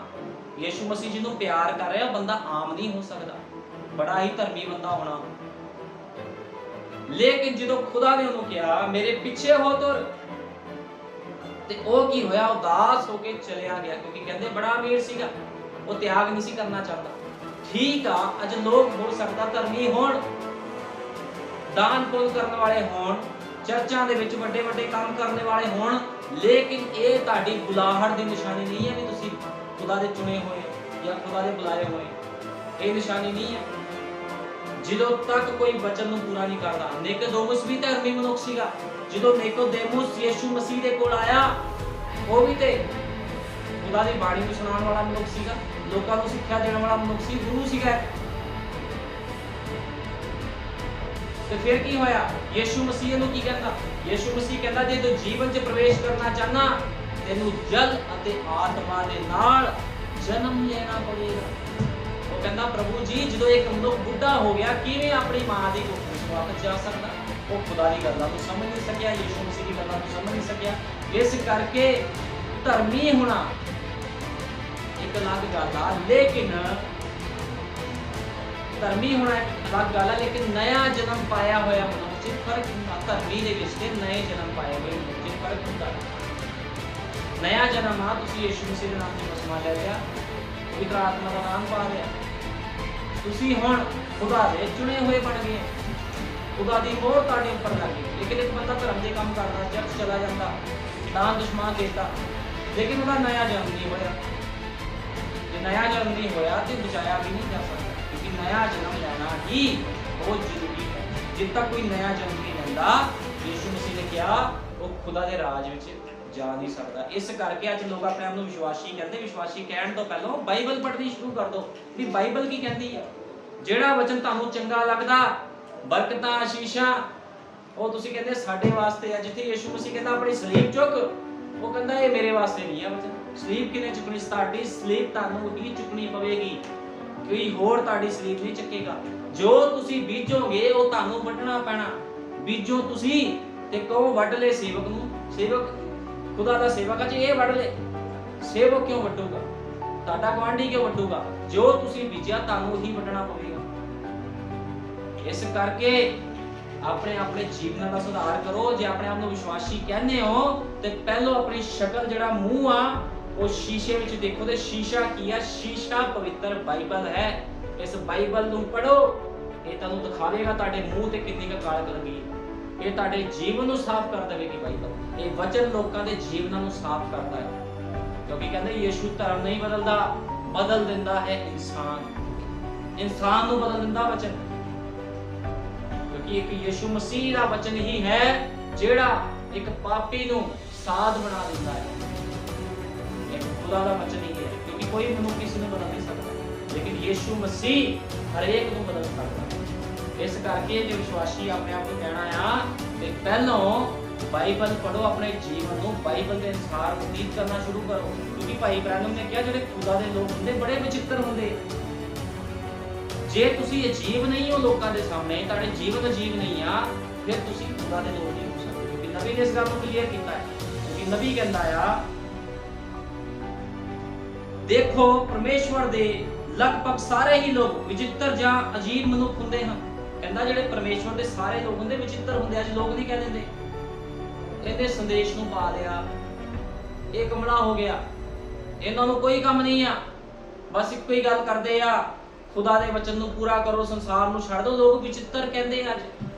यीशु मसीह जिन्हों प्यार कर रहा बंदा आम नहीं हो सकता, बड़ा ही धर्मी बंदा होना। लेकिन जो खुदा ने उन्होंने कहा मेरे पीछे हो तुर, ते ओ की होया, उदास होके चलिया गया, क्योंकि कहते बड़ा अमीर सीगा, वो त्याग नहीं सी करना चाहता। ठीक आ, अज लोग हो सकता धर्मी होण, दान पुण्य करने वाले होण, चर्चां दे विच वड्डे वड्डे काम करने वाले होण, लेकिन ये तुहाडी बुलाहट दी निशानी नहीं है कि तुसीं खुदा दे चुने होए या खुदा दे बुलाए होए। ये निशानी नहीं है। ਜਦੋਂ तक कोई वचन ਨੂੰ पूरा नहीं करता। निकोदेमुस भी धर्मी मनुख सीगा, ਜਦੋਂ निकोदेमुस यीशु मसीह ਦੇ ਕੋਲ ਆਇਆ ਉਹ ਵੀ ਤੇ खुदा ਦੀ ਬਾਣੀ ਨੂੰ ਸੁਣਾਉਣ ਵਾਲਾ ਮਨੁੱਖ ਸੀਗਾ, ਲੋਕਾਂ ਨੂੰ ਸਿੱਖਿਆ ਦੇਣ ਵਾਲਾ ਮਨੁੱਖ ਸੀ, ਗੁਰੂ ਸੀਗਾ। ਤੇ ਫਿਰ ਕੀ ਹੋਇਆ? ਯੀਸ਼ੂ ਮਸੀਹ ਨੂੰ ਕੀ ਕਹਿੰਦਾ? ਯੀਸ਼ੂ ਮਸੀਹ ਕਹਿੰਦਾ ਜੇ ਤੂੰ ਜੀਵਨ 'ਚ ਪ੍ਰਵੇਸ਼ ਕਰਨਾ ਚਾਹਨਾ ਤੈਨੂੰ ਜਲ ਅਤੇ ਆਤਮਾ ਦੇ ਨਾਲ ਜਨਮ ਲੈਣਾ ਪਵੇਗਾ। ਉਹ ਕਹਿੰਦਾ ਪ੍ਰਭੂ ਜੀ ਜਦੋਂ ਇੱਕ ਮਨੁੱਖ ਬੁੱਢਾ ਹੋ ਗਿਆ ਕਿਵੇਂ ਆਪਣੀ ਮਾਂ ਦੀ ਕੁੱਖ ਵਿੱਚ ਵਾਪਸ ਜਾ ਸਕਦਾ? ਉਹ ਖੁਦਾ ਦੀ ਗੱਲਾਂ ਨੂੰ ਸਮਝ ਨਹੀਂ ਸਕਿਆ, ਯੀਸ਼ੂ ਮਸੀਹ ਦੀ ਗੱਲਾਂ ਨੂੰ ਸਮਝ ਨਹੀਂ ਸਕਿਆ। ਇਸ ਕਰਕੇ ਧਰਮੀ ਹੋਣਾ ਇੱਕ ਅਲੱਗ ਗੱਲ ਆ, ਲੇਕਿਨ ਧਰਮੀ ਹੋਣਾ ਇੱਕ ਅਲੱਗ ਗੱਲ ਆ, ਲੇਕਿਨ ਨया ਜਨਮ ਪਾਇਆ ਹੋਇਆ ਮਨੁੱਖ 'ਚ ਫਰਕ ਹੁੰਦਾ। ਧਰਮੀ ਦੇ ਵਿੱਚ ਤੇ ਨਏ ਜਨਮ ਪਾਏ ਹੋਏ ਮਨੁੱਖ 'ਚ ਫਰਕ ਹੁੰਦਾ। नया जन्म आ, तुसी यीशु मसीह के नाम से बसमा ले लिया, पवित्र आत्मा का नाम पा लिया, तुसी हुण खुदा दे चुने हुए बन गए, खुदा दी मोहर तुहाडे उपर लग गई। लेकिन एक बंदा धर्म दे काम करदा, चर्च चला जांदा, दान दुश्मन देता, लेकिन उहदा नया जन्म नहीं होया। जे नया जन्म नहीं होया तो बचाया भी नहीं जा सकता, क्योंकि नया जन्म लेना ही बहुत जरूरी है। जिद तक कोई नया जन्म नहीं लैंदा, यीशु मसीह ने कहा वो खुदा दे राज विच जा नहीं सकता। इस करके अज लोग अपने आप को विश्वासी कहते, विश्वासी कहने तो पहले बाइबल पढ़नी शुरू कर दो भी बाइबल की कहती है। जेड़ा वचन तुहानू चंगा लगदा, बरकतां आशीषां वो तुसीं कहंदे साडे वास्ते है। जिथे यीशु मसीह कहता अपनी सलीब चुक, वो कहंदा ये मेरे वास्ते नहीं है वचन। सलीब किने चुकनी? साडी सलीब तुहानू ही चुकनी पवेगी, कोई होर तुहाडी सलीब नहीं चुकेगा। जो तुसीं बीजोगे वो तुहानू वढना पैना। बीजो तुसीं ਤੇ ਕਹੋ ਵੱਢ ਲੈ ਸੇਵਕ ਨੂੰ, ਸੇਵਕ ਖੁਦਾ ਦਾ ਸੇਵਕ ਅੱਜ ਇਹ ਵੱਢ ਲੈ, ਸੇਵਕ ਕਿਉਂ ਵੱਢੂਗਾ? ਤੁਹਾਡਾ ਗੁਆਂਢੀ ਕਿਉਂ ਵੱਢੂਗਾ? ਜੋ ਤੁਸੀਂ ਬੀਜਿਆ ਤੁਹਾਨੂੰ ਹੀ ਵੱਢਣਾ ਪਵੇਗਾ। ਇਸ ਕਰਕੇ ਆਪਣੇ ਆਪਣੇ ਜੀਵਨ ਦਾ ਸੁਧਾਰ ਕਰੋ। ਜੇ ਆਪਣੇ ਆਪ ਨੂੰ ਵਿਸ਼ਵਾਸੀ ਕਹਿੰਦੇ ਹੋ ਤੇ ਪਹਿਲਾਂ ਆਪਣੀ ਸ਼ਕਲ ਜਿਹੜਾ ਮੂੰਹ ਆ ਉਹ ਸ਼ੀਸ਼ੇ ਵਿੱਚ ਦੇਖੋ ਤੇ ਸ਼ੀਸ਼ਾ ਕੀ ਆ? ਸ਼ੀਸ਼ਾ ਪਵਿੱਤਰ ਬਾਈਬਲ ਹੈ। ਇਸ ਬਾਈਬਲ ਨੂੰ ਪੜੋ, ਇਹ ਤੁਹਾਨੂੰ ਦਿਖਾਵੇਗਾ ਤੁਹਾਡੇ ਮੂੰਹ ਤੇ ਕਿੰਨੀ ਕੁ ਕਾਲਕ ਲੱਗੀ। ਇਹ ਤੁਹਾਡੇ ਜੀਵਨ ਨੂੰ ਸਾਫ਼ ਕਰ ਦੇਵੇਗੀ ਬਾਈਬਲ। ਇਹ ਵਚਨ ਲੋਕਾਂ ਦੇ ਜੀਵਨਾਂ ਨੂੰ ਸਾਫ਼ ਕਰਦਾ ਹੈ, ਕਿਉਂਕਿ ਕਹਿੰਦੇ ਯੀਸ਼ੂ ਧਰਮ ਨਹੀਂ ਬਦਲਦਾ, ਬਦਲ ਦਿੰਦਾ ਹੈ ਇਨਸਾਨ ਨੂੰ ਬਦਲ ਦਿੰਦਾ ਵਚਨ। ਕਿਉਂਕਿ ਇੱਕ ਯੀਸ਼ੂ ਮਸੀਹ ਦਾ ਵਚਨ ਹੀ ਹੈ ਜਿਹੜਾ ਇੱਕ ਪਾਪੀ ਨੂੰ ਸਾਧ ਬਣਾ ਦਿੰਦਾ ਹੈ। ਇੱਕ ਖੁਦਾ ਦਾ ਵਚਨ ਹੀ ਹੈ, ਕਿਉਂਕਿ ਕੋਈ ਮਨੁੱਖ ਕਿਸੇ ਨੂੰ ਬਦਲ ਨਹੀਂ ਸਕਦਾ, ਲੇਕਿਨ ਯੀਸ਼ੂ ਮਸੀਹ ਹਰੇਕ ਨੂੰ ਬਦਲ ਸਕਦਾ। ਇਸ ਕਰਕੇ ਜੇ ਵਿਸ਼ਵਾਸੀ ਆਪਣੇ ਆਪ ਨੂੰ ਕਹਿਣਾ ਆ ਤੇ ਪਹਿਲਾਂ ਬਾਈਬਲ ਪੜੋ, ਆਪਣੇ ਜੀਵਨ ਨੂੰ ਬਾਈਬਲ ਦੇ ਅਨੁਸਾਰ ਬਤੀਤ ਕਰਨਾ ਸ਼ੁਰੂ ਕਰੋ। ਕਿਉਂਕਿ ਭਾਈ ਬ੍ਰਾਹਨਮ ਨੇ ਕਿਹਾ ਜਿਹੜੇ ਖੁਦਾ ਦੇ ਲੋਕ ਹੁੰਦੇ ਬੜੇ ਵਿਚਿੱਤਰ ਹੁੰਦੇ। ਜੇ ਤੁਸੀਂ ਅਜੀਬ ਨਹੀਂ ਹੋ ਲੋਕਾਂ ਦੇ ਸਾਹਮਣੇ, ਤੁਹਾਡੇ ਜੀਵਨ ਅਜੀਬ ਨਹੀਂ ਆ, ਫਿਰ ਤੁਸੀਂ ਖੁਦਾ ਦੇ ਲੋਕ ਨਹੀਂ ਹੋ ਸਕਦੇ। ਕਿਉਂਕਿ ਨਬੀ ਨੇ ਇਸ ਗੱਲ ਨੂੰ ਕਲੀਅਰ ਕੀਤਾ ਹੈ। ਕਿਉਂਕਿ ਨਬੀ ਕਹਿੰਦਾ ਆ ਦੇਖੋ ਪਰਮੇਸ਼ਵਰ ਦੇ ਲਗਭਗ ਸਾਰੇ ਹੀ ਲੋਕ ਵਿਚਿੱਤਰ ਜਾਂ ਅਜੀਬ ਮਨੁੱਖ ਹੁੰਦੇ ਹਨ। ਕਹਿੰਦਾ ਜਿਹੜੇ ਪਰਮੇਸ਼ਵਰ ਦੇ ਸਾਰੇ ਲੋਕ ਹੁੰਦੇ ਵਿਚਿੱਤਰ ਹੁੰਦੇ। ਅੱਜ ਲੋਕ ਨਹੀਂ ਕਹਿ ਦਿੰਦੇ ਇਹਦੇ ਸੰਦੇਸ਼ ਨੂੰ ਪਾ ਲਿਆ, ਇਹ ਕਮਲਾ ਹੋ ਗਿਆ, ਇਹਨਾਂ ਨੂੰ ਕੋਈ ਕੰਮ ਨਹੀਂ ਆ, ਬਸ ਇੱਕੋ ਹੀ ਗੱਲ ਕਰਦੇ ਆ, ਖੁਦਾ ਦੇ ਵਚਨ ਨੂੰ ਪੂਰਾ ਕਰੋ, ਸੰਸਾਰ ਨੂੰ ਛੱਡ ਦਿਓ। ਲੋਕ ਵਿਚਿੱਤਰ ਕਹਿੰਦੇ ਅੱਜ।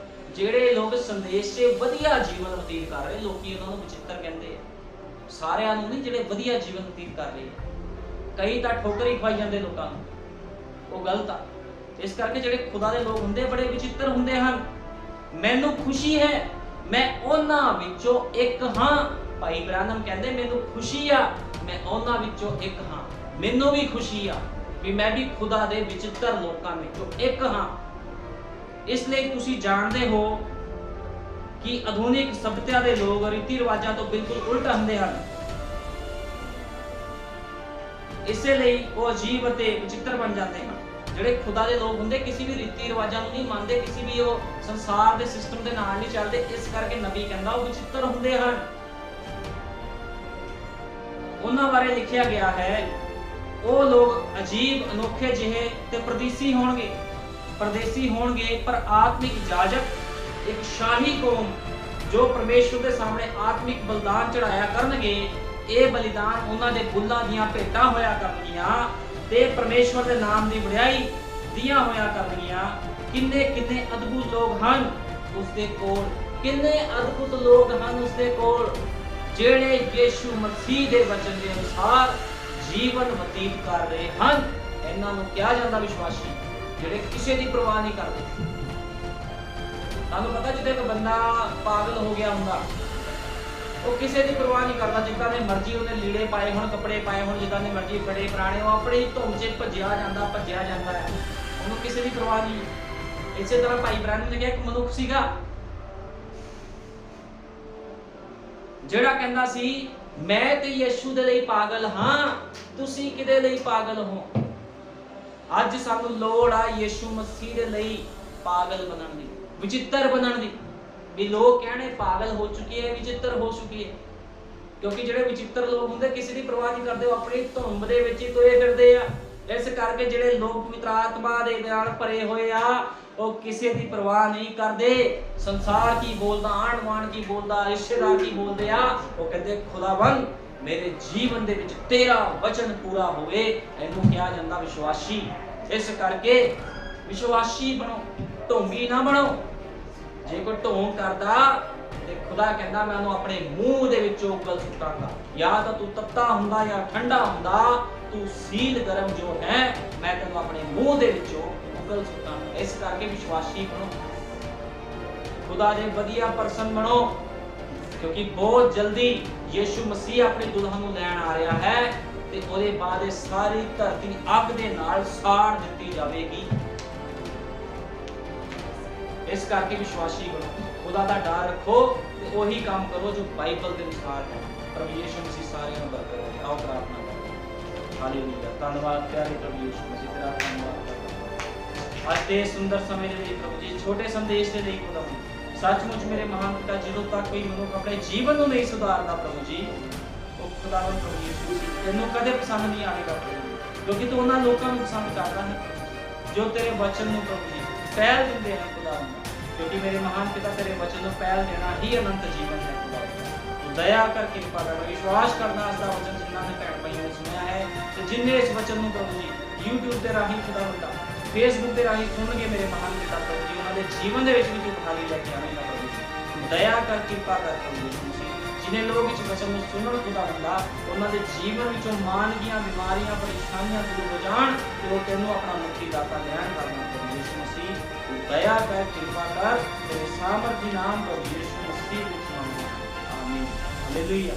ਜਿਹੜੇ ਲੋਕ ਸੰਦੇਸ਼ 'ਚ ਵਧੀਆ ਜੀਵਨ ਬਤੀਤ ਕਰ ਰਹੇ ਲੋਕੀ ਉਹਨਾਂ ਨੂੰ ਵਿਚਿੱਤਰ ਕਹਿੰਦੇ ਆ। ਸਾਰਿਆਂ ਨੂੰ ਨਹੀਂ, ਜਿਹੜੇ ਵਧੀਆ ਜੀਵਨ ਬਤੀਤ ਕਰ ਰਹੇ। ਕਈ ਤਾਂ ਠੋਕਰ ਹੀ ਖਵਾਈ ਜਾਂਦੇ ਲੋਕਾਂ ਨੂੰ, ਉਹ ਗਲਤ ਆ। ਇਸ ਕਰਕੇ ਜਿਹੜੇ ਖੁਦਾ ਦੇ ਲੋਕ ਹੁੰਦੇ ਬੜੇ ਵਿਚਿੱਤਰ ਹੁੰਦੇ ਹਨ। ਮੈਨੂੰ ਖੁਸ਼ੀ ਹੈ ਮੈਂ ਉਹਨਾਂ ਵਿੱਚੋਂ ਇੱਕ ਹਾਂ। ਭਾਈ ਬ੍ਰਾਹਨਮ ਕਹਿੰਦੇ ਮੈਨੂੰ ਖੁਸ਼ੀ ਆ ਮੈਂ ਉਹਨਾਂ ਵਿੱਚੋਂ ਇੱਕ ਹਾਂ। ਮੈਨੂੰ ਵੀ ਖੁਸ਼ੀ ਆ ਵੀ ਮੈਂ ਵੀ ਖੁਦਾ ਦੇ ਵਿਚਿੱਤਰ ਲੋਕਾਂ ਵਿੱਚੋਂ ਇੱਕ ਹਾਂ। ਇਸ ਲਈ ਤੁਸੀਂ ਜਾਣਦੇ ਹੋ ਕਿ ਆਧੁਨਿਕ ਸਭਿਅਤਾ ਦੇ ਲੋਕ ਰੀਤੀ ਰਿਵਾਜਾਂ ਤੋਂ ਬਿਲਕੁਲ ਉਲਟ ਹੁੰਦੇ ਹਨ। ਇਸੇ ਲਈ ਉਹ ਅਜੀਬ ਅਤੇ ਵਿਚਿੱਤਰ ਬਣ ਜਾਂਦੇ ਹਨ। ਜਿਹੜੇ ਖੁਦਾ ਦੇ ਲੋਕ ਹੁੰਦੇ ਕਿਸੇ ਵੀ ਰੀਤੀ ਰਿਵਾਜਾਂ ਨੂੰ ਨਹੀਂ ਮੰਨਦੇ, ਕਿਸੇ ਵੀ ਉਹ ਸੰਸਾਰ ਦੇ ਸਿਸਟਮ ਦੇ ਨਾਲ ਨਹੀਂ ਚੱਲਦੇ। ਇਸ ਕਰਕੇ ਨਬੀ ਕਹਿੰਦਾ ਉਹ ਵਿਚਿੱਤਰ ਹੁੰਦੇ ਹਨ। ਉਹਨਾਂ ਬਾਰੇ ਲਿਖਿਆ ਗਿਆ ਹੈ ਉਹ ਲੋਕ ਅਜੀਬ, ਅਨੋਖੇ ਜਿਹੇ ਤੇ ਪਰਦੇਸੀ ਹੋਣਗੇ, ਪਰ ਆਤਮਿਕ ਇਜਾਜ਼ਤ ਇੱਕ ਸ਼ਾਹੀ ਕੌਮ ਜੋ ਪਰਮੇਸ਼ਵਰ ਦੇ ਸਾਹਮਣੇ ਆਤਮਿਕ ਬਲਿਦਾਨ ਚੜਾਇਆ ਕਰਨਗੇ। ਇਹ ਬਲਿਦਾਨ ਉਹਨਾਂ ਦੇ ਬੁੱਲਾਂ ਦੀਆਂ ਭੇਟਾਂ ਹੋਇਆ ਕਰਨਗੀਆਂ ਤੇ ਪਰਮੇਸ਼ਵਰ ਦੇ ਨਾਮ ਦੀ ਵਡਿਆਈ ਦੀਆਂ ਹੋਇਆ ਕਰਨਗੀਆਂ। ਕਿੰਨੇ ਕਿੰਨੇ ਅਦਭੁਤ ਲੋਕ ਹਨ ਉਸ ਦੇ ਕੋਲ, ਕਿੰਨੇ ਅਦਭੁਤ ਲੋਕ ਹਨ ਉਸ ਦੇ ਕੋਲ ਜਿਹੜੇ ਯੀਸ਼ੂ ਮਸੀਹ ਦੇ ਵਚਨ ਦੇ ਅਨੁਸਾਰ ਜੀਵਨ ਬਤੀਤ ਕਰ ਰਹੇ ਹਨ। ਇਹਨਾਂ ਨੂੰ ਕਿਹਾ ਜਾਂਦਾ ਵਿਸ਼ਵਾਸੀ, ਜਿਹੜੇ ਕਿਸੇ ਦੀ ਪਰਵਾਹ ਨਹੀਂ ਕਰਦੇ। ਤੁਹਾਨੂੰ ਪਤਾ ਜਿੱਦਾਂ ਇੱਕ ਬੰਦਾ ਪਾਗਲ ਹੋ ਗਿਆ ਹੁੰਦਾ, ਉਹ ਕਿਸੇ ਦੀ ਪਰਵਾਹ ਨਹੀਂ ਕਰਦਾ। ਜਿੱਦਾਂ ਦੇ ਮਰਜ਼ੀ ਉਹਨੇ ਲੀੜੇ ਪਾਏ ਹੋਣ, ਕੱਪੜੇ ਪਾਏ ਹੋਣ, ਜਿੱਦਾਂ ਦੇ ਮਰਜ਼ੀ ਬੜੇ ਪੁਰਾਣੇ, ਉਹ ਆਪਣੀ ਧੁੰਮ 'ਚ ਭੱਜਿਆ ਜਾਂਦਾ ਹੈ, ਉਹਨੂੰ ਕਿਸੇ ਦੀ ਪਰਵਾਹ ਨਹੀਂ। ਇਸੇ ਤਰ੍ਹਾਂ ਭਾਈ ਬ੍ਰਾਹਨਮ ਨੇ ਕਿਹਾ ਇੱਕ ਮਨੁੱਖ ਸੀਗਾ ਜਿਹੜਾ ਕਹਿੰਦਾ ਸੀ ਮੈਂ ਤੇ ਯੀਸ਼ੂ ਦੇ ਲਈ ਪਾਗਲ ਹਾਂ, ਤੁਸੀਂ ਕਿਹਦੇ ਲਈ ਪਾਗਲ ਹੋ? ਅੱਜ ਸਾਨੂੰ ਲੋੜ ਆ ਯੀਸ਼ੂ ਮਸੀਹ ਦੇ ਲਈ ਪਾਗਲ ਬਣਨ ਦੀ, ਵਿਚਿੱਤਰ ਬਣਨ ਦੀ। ਵੀ ਲੋਕ ਕਹਿਣੇ ਪਾਗਲ ਹੋ ਚੁੱਕੇ ਹੈ, ਵਿਚਿੱਤਰ ਹੋ ਚੁੱਕੇ ਹੈ। ਕਿਉਂਕਿ ਜਿਹੜੇ ਵਿਚਿੱਤਰ ਲੋਕ ਹੁੰਦੇ ਕਿਸੇ ਦੀ ਪਰਵਾਹ ਨਹੀਂ ਕਰਦੇ, ਉਹ ਆਪਣੀ ਧੁੰਮ ਦੇ ਵਿੱਚ ਹੀ ਤੁਰੇ ਫਿਰਦੇ ਆ। ਇਸ ਕਰਕੇ ਜਿਹੜੇ ਲੋਕ ਪਵਿੱਤਰ ਆਤਮਾ ਦੇ ਨਾਲ ਭਰੇ ਹੋਏ ਆ ਉਹ ਕਿਸੇ ਦੀ ਪਰਵਾਹ ਨਹੀਂ ਕਰਦੇ। ਸੰਸਾਰ ਕੀ ਬੋਲਦਾ, ਆਂਢ ਗੁਆਂਢ ਕੀ ਬੋਲਦਾ, ਰਿਸ਼ਤੇਦਾਰ ਕੀ ਬੋਲਦੇ ਆ, ਉਹ ਕਹਿੰਦੇ ਖੁਦਾਵੰਦ ਮੇਰੇ ਜੀਵਨ ਦੇ ਵਿੱਚ ਤੇਰਾ ਵਚਨ ਪੂਰਾ ਹੋਵੇ। ਇਹਨੂੰ ਕਿਹਾ ਜਾਂਦਾ ਵਿਸ਼ਵਾਸੀ। ਇਸ ਕਰਕੇ ਵਿਸ਼ਵਾਸੀ ਬਣੋ, ਢੋਂਗੀ ਨਾ ਬਣੋ। ਜੇ ਕੋਈ ਢੋਂਗ ਕਰਦਾ ਤੇ ਖੁਦਾ ਕਹਿੰਦਾ ਮੈਂ ਉਹਨੂੰ ਆਪਣੇ ਮੂੰਹ ਦੇ ਵਿੱਚੋਂ ਉਗਲ ਸੁੱਟਾਂਗਾ। ਜਾਂ ਤਾਂ ਤੂੰ ਤੱਤਾ ਹੁੰਦਾ ਜਾਂ ਠੰਡਾ ਹੁੰਦਾ, ਤੂੰ ਸੀਲ ਗਰਮ ਜੋ ਹੈ ਮੈਂ ਤੈਨੂੰ ਆਪਣੇ ਮੂੰਹ ਦੇ ਵਿੱਚੋਂ ਉਗਲ ਸੁੱਟਾਂਗਾ। ਇਸ ਕਰਕੇ ਵਿਸ਼ਵਾਸੀ ਬਣੋ, ਖੁਦਾ ਦੇ ਵਧੀਆ ਪਰਸਨ ਬਣੋ, ਕਿਉਂਕਿ ਬਹੁਤ ਜਲਦੀ ਯੀਸ਼ੂ ਮਸੀਹ ਆਪਣੀ ਦੁਲਹਨ ਨੂੰ ਲੈਣ ਆ ਰਿਹਾ ਹੈ ਤੇ ਉਹਦੇ ਬਾਅਦ ਇਹ ਸਾਰੀ ਧਰਤੀ ਅੱਗ ਦੇ ਨਾਲ ਸਾੜ ਦਿੱਤੀ ਜਾਵੇਗੀ। ਇਸ ਕਰਕੇ ਵਿਸ਼ਵਾਸੀ ਬਣੋ, ਖੁਦਾ ਦਾ ਡਰ ਰੱਖੋ ਤੇ ਉਹੀ ਕੰਮ ਕਰੋ ਜੋ ਬਾਈਬਲ ਦੇ ਅਨੁਸਾਰ ਹੈ। ਪ੍ਰਭੂ ਯੀਸ਼ੂ ਮਸੀਹ ਸਾਰਿਆਂ ਨੂੰ ਬਰਕਤ ਦੇਵੇ। ਆਓ ਪ੍ਰਾਰਥਨਾ ਕਰੀਏ। ਹਾਲੇਲੂਇਆ। ਧੰਨਵਾਦ ਪਿਆਰੇ ਪ੍ਰਭੂ ਯੀਸ਼ੂ ਮਸੀਹ, ਤੇਰਾ ਧੰਨਵਾਦ। ਅੱਜ ਦੇ ਸੁੰਦਰ ਸਮੇਂ ਦੇ ਲਈ ਪ੍ਰਭੂ ਜੀ, ਛੋਟੇ ਸੰਦੇਸ਼ ਦੇ ਲਈ ਖੁਦਾਵੰਦ सचमुच मेरे महान पिता, ਜਦੋਂ ਤੱਕ ਕੋਈ ਮਨੁੱਖ ਆਪਣੇ ਜੀਵਨ ਨੂੰ ਨਹੀਂ ਸੁਧਾਰਦਾ ਪ੍ਰਭੂ ਜੀ, ਉਹ ਖੁਦਾਵੰਦ ਪ੍ਰਭੂ ਯਿਸੂ ਮਸੀਹ ਤੈਨੂੰ ਕਦੇ ਪਸੰਦ ਨਹੀਂ ਆਵੇਗਾ ਪ੍ਰਭੂ ਜੀ, ਕਿਉਂਕਿ ਤੂੰ ਉਹਨਾਂ ਲੋਕਾਂ ਨੂੰ ਪਸੰਦ ਕਰਦਾ ਹੈ ਜੋ ਤੇਰੇ ਵਚਨ ਨੂੰ ਪ੍ਰਭੂ ਜੀ ਪਹਿਲ ਦਿੰਦੇ ਹਨ ਖੁਦਾਵੰਦ, ਕਿਉਂਕਿ ਮੇਰੇ ਮਹਾਨ ਪਿਤਾ ਤੇਰੇ ਵਚਨ ਨੂੰ ਪਹਿਲ ਦੇਣਾ ਹੀ ਅਨੰਤ ਜੀਵਨ ਹੈ ਖੁਦਾਵੰਦ। ਤੂੰ ਦਇਆ ਕਰ, ਕਿਰਪਾ ਕਰ, ਵਿਸ਼ਵਾਸ ਕਰਨਾ ਇਸ ਦਾ ਵਚਨ ਜਿਨ੍ਹਾਂ ਨੇ ਭੈਣ ਭਾਈਆਂ ਨੇ ਸੁਣਿਆ ਹੈ ਤੇ ਜਿਨ੍ਹਾਂ ਇਸ ਵਚਨ ਨੂੰ ਪ੍ਰਭੂ ਜੀ YouTube ਦੇ ਰਾਹੀਂ ਖੁਦਾਵੰਦ, Facebook ਦੇ ਰਾਹੀਂ ਸੁਣਨਗੇ ਮੇਰੇ ਮਹਾਨ ਪਿਤਾ ਪ੍ਰਭੂ ਜੀ, ਉਹਨਾਂ ਦੇ ਜੀਵਨ ਦੇ ਵਿੱਚ ਵੀ ਤੂੰ ਬਹਾਲੀ ਲੈ ਕੇ ਆਵੇਂਗਾ ਪ੍ਰਭੂ ਜੀ। ਦਇਆ ਕਰ, ਕਿਰਪਾ ਕਰ ਪ੍ਰਭੂ ਯਿਸੂ ਮਸੀਹ, ਜਿਨੇ ਲੋਕ ਇਸ ਵਚਨ ਨੂੰ ਸੁਣਨ ਖੁਦਾਵੰਦ, ਉਹਨਾਂ ਦੇ ਜੀਵਨ ਵਿੱਚੋਂ ਮਾਨਗੀਆਂ, ਬਿਮਾਰੀਆਂ, ਪਰੇਸ਼ਾਨੀਆਂ ਦੂਰ ਹੋ ਜਾਣ ਤੇ ਉਹ ਤੈਨੂੰ ਆਪਣਾ ਮੁਕਤੀ ਦਾਤਾ ਲੈਣ ਕਰਨਾ ਪ੍ਰਭੂ ਯਿਸੂ ਮਸੀਹ। ਤੂੰ ਦਇਆ ਕਰ, ਕਿਰਪਾ ਕਰ, ਤੇਰੇ ਸਾਮਰਥੀ ਨਾਮ ਪ੍ਰਭੂ ਯਿਸੂ ਮਸੀਹ ਵਿੱਚ ਮੰਗਦਾ। ਆਮੀਨ। ਹਾਲੇਲੂਇਆ।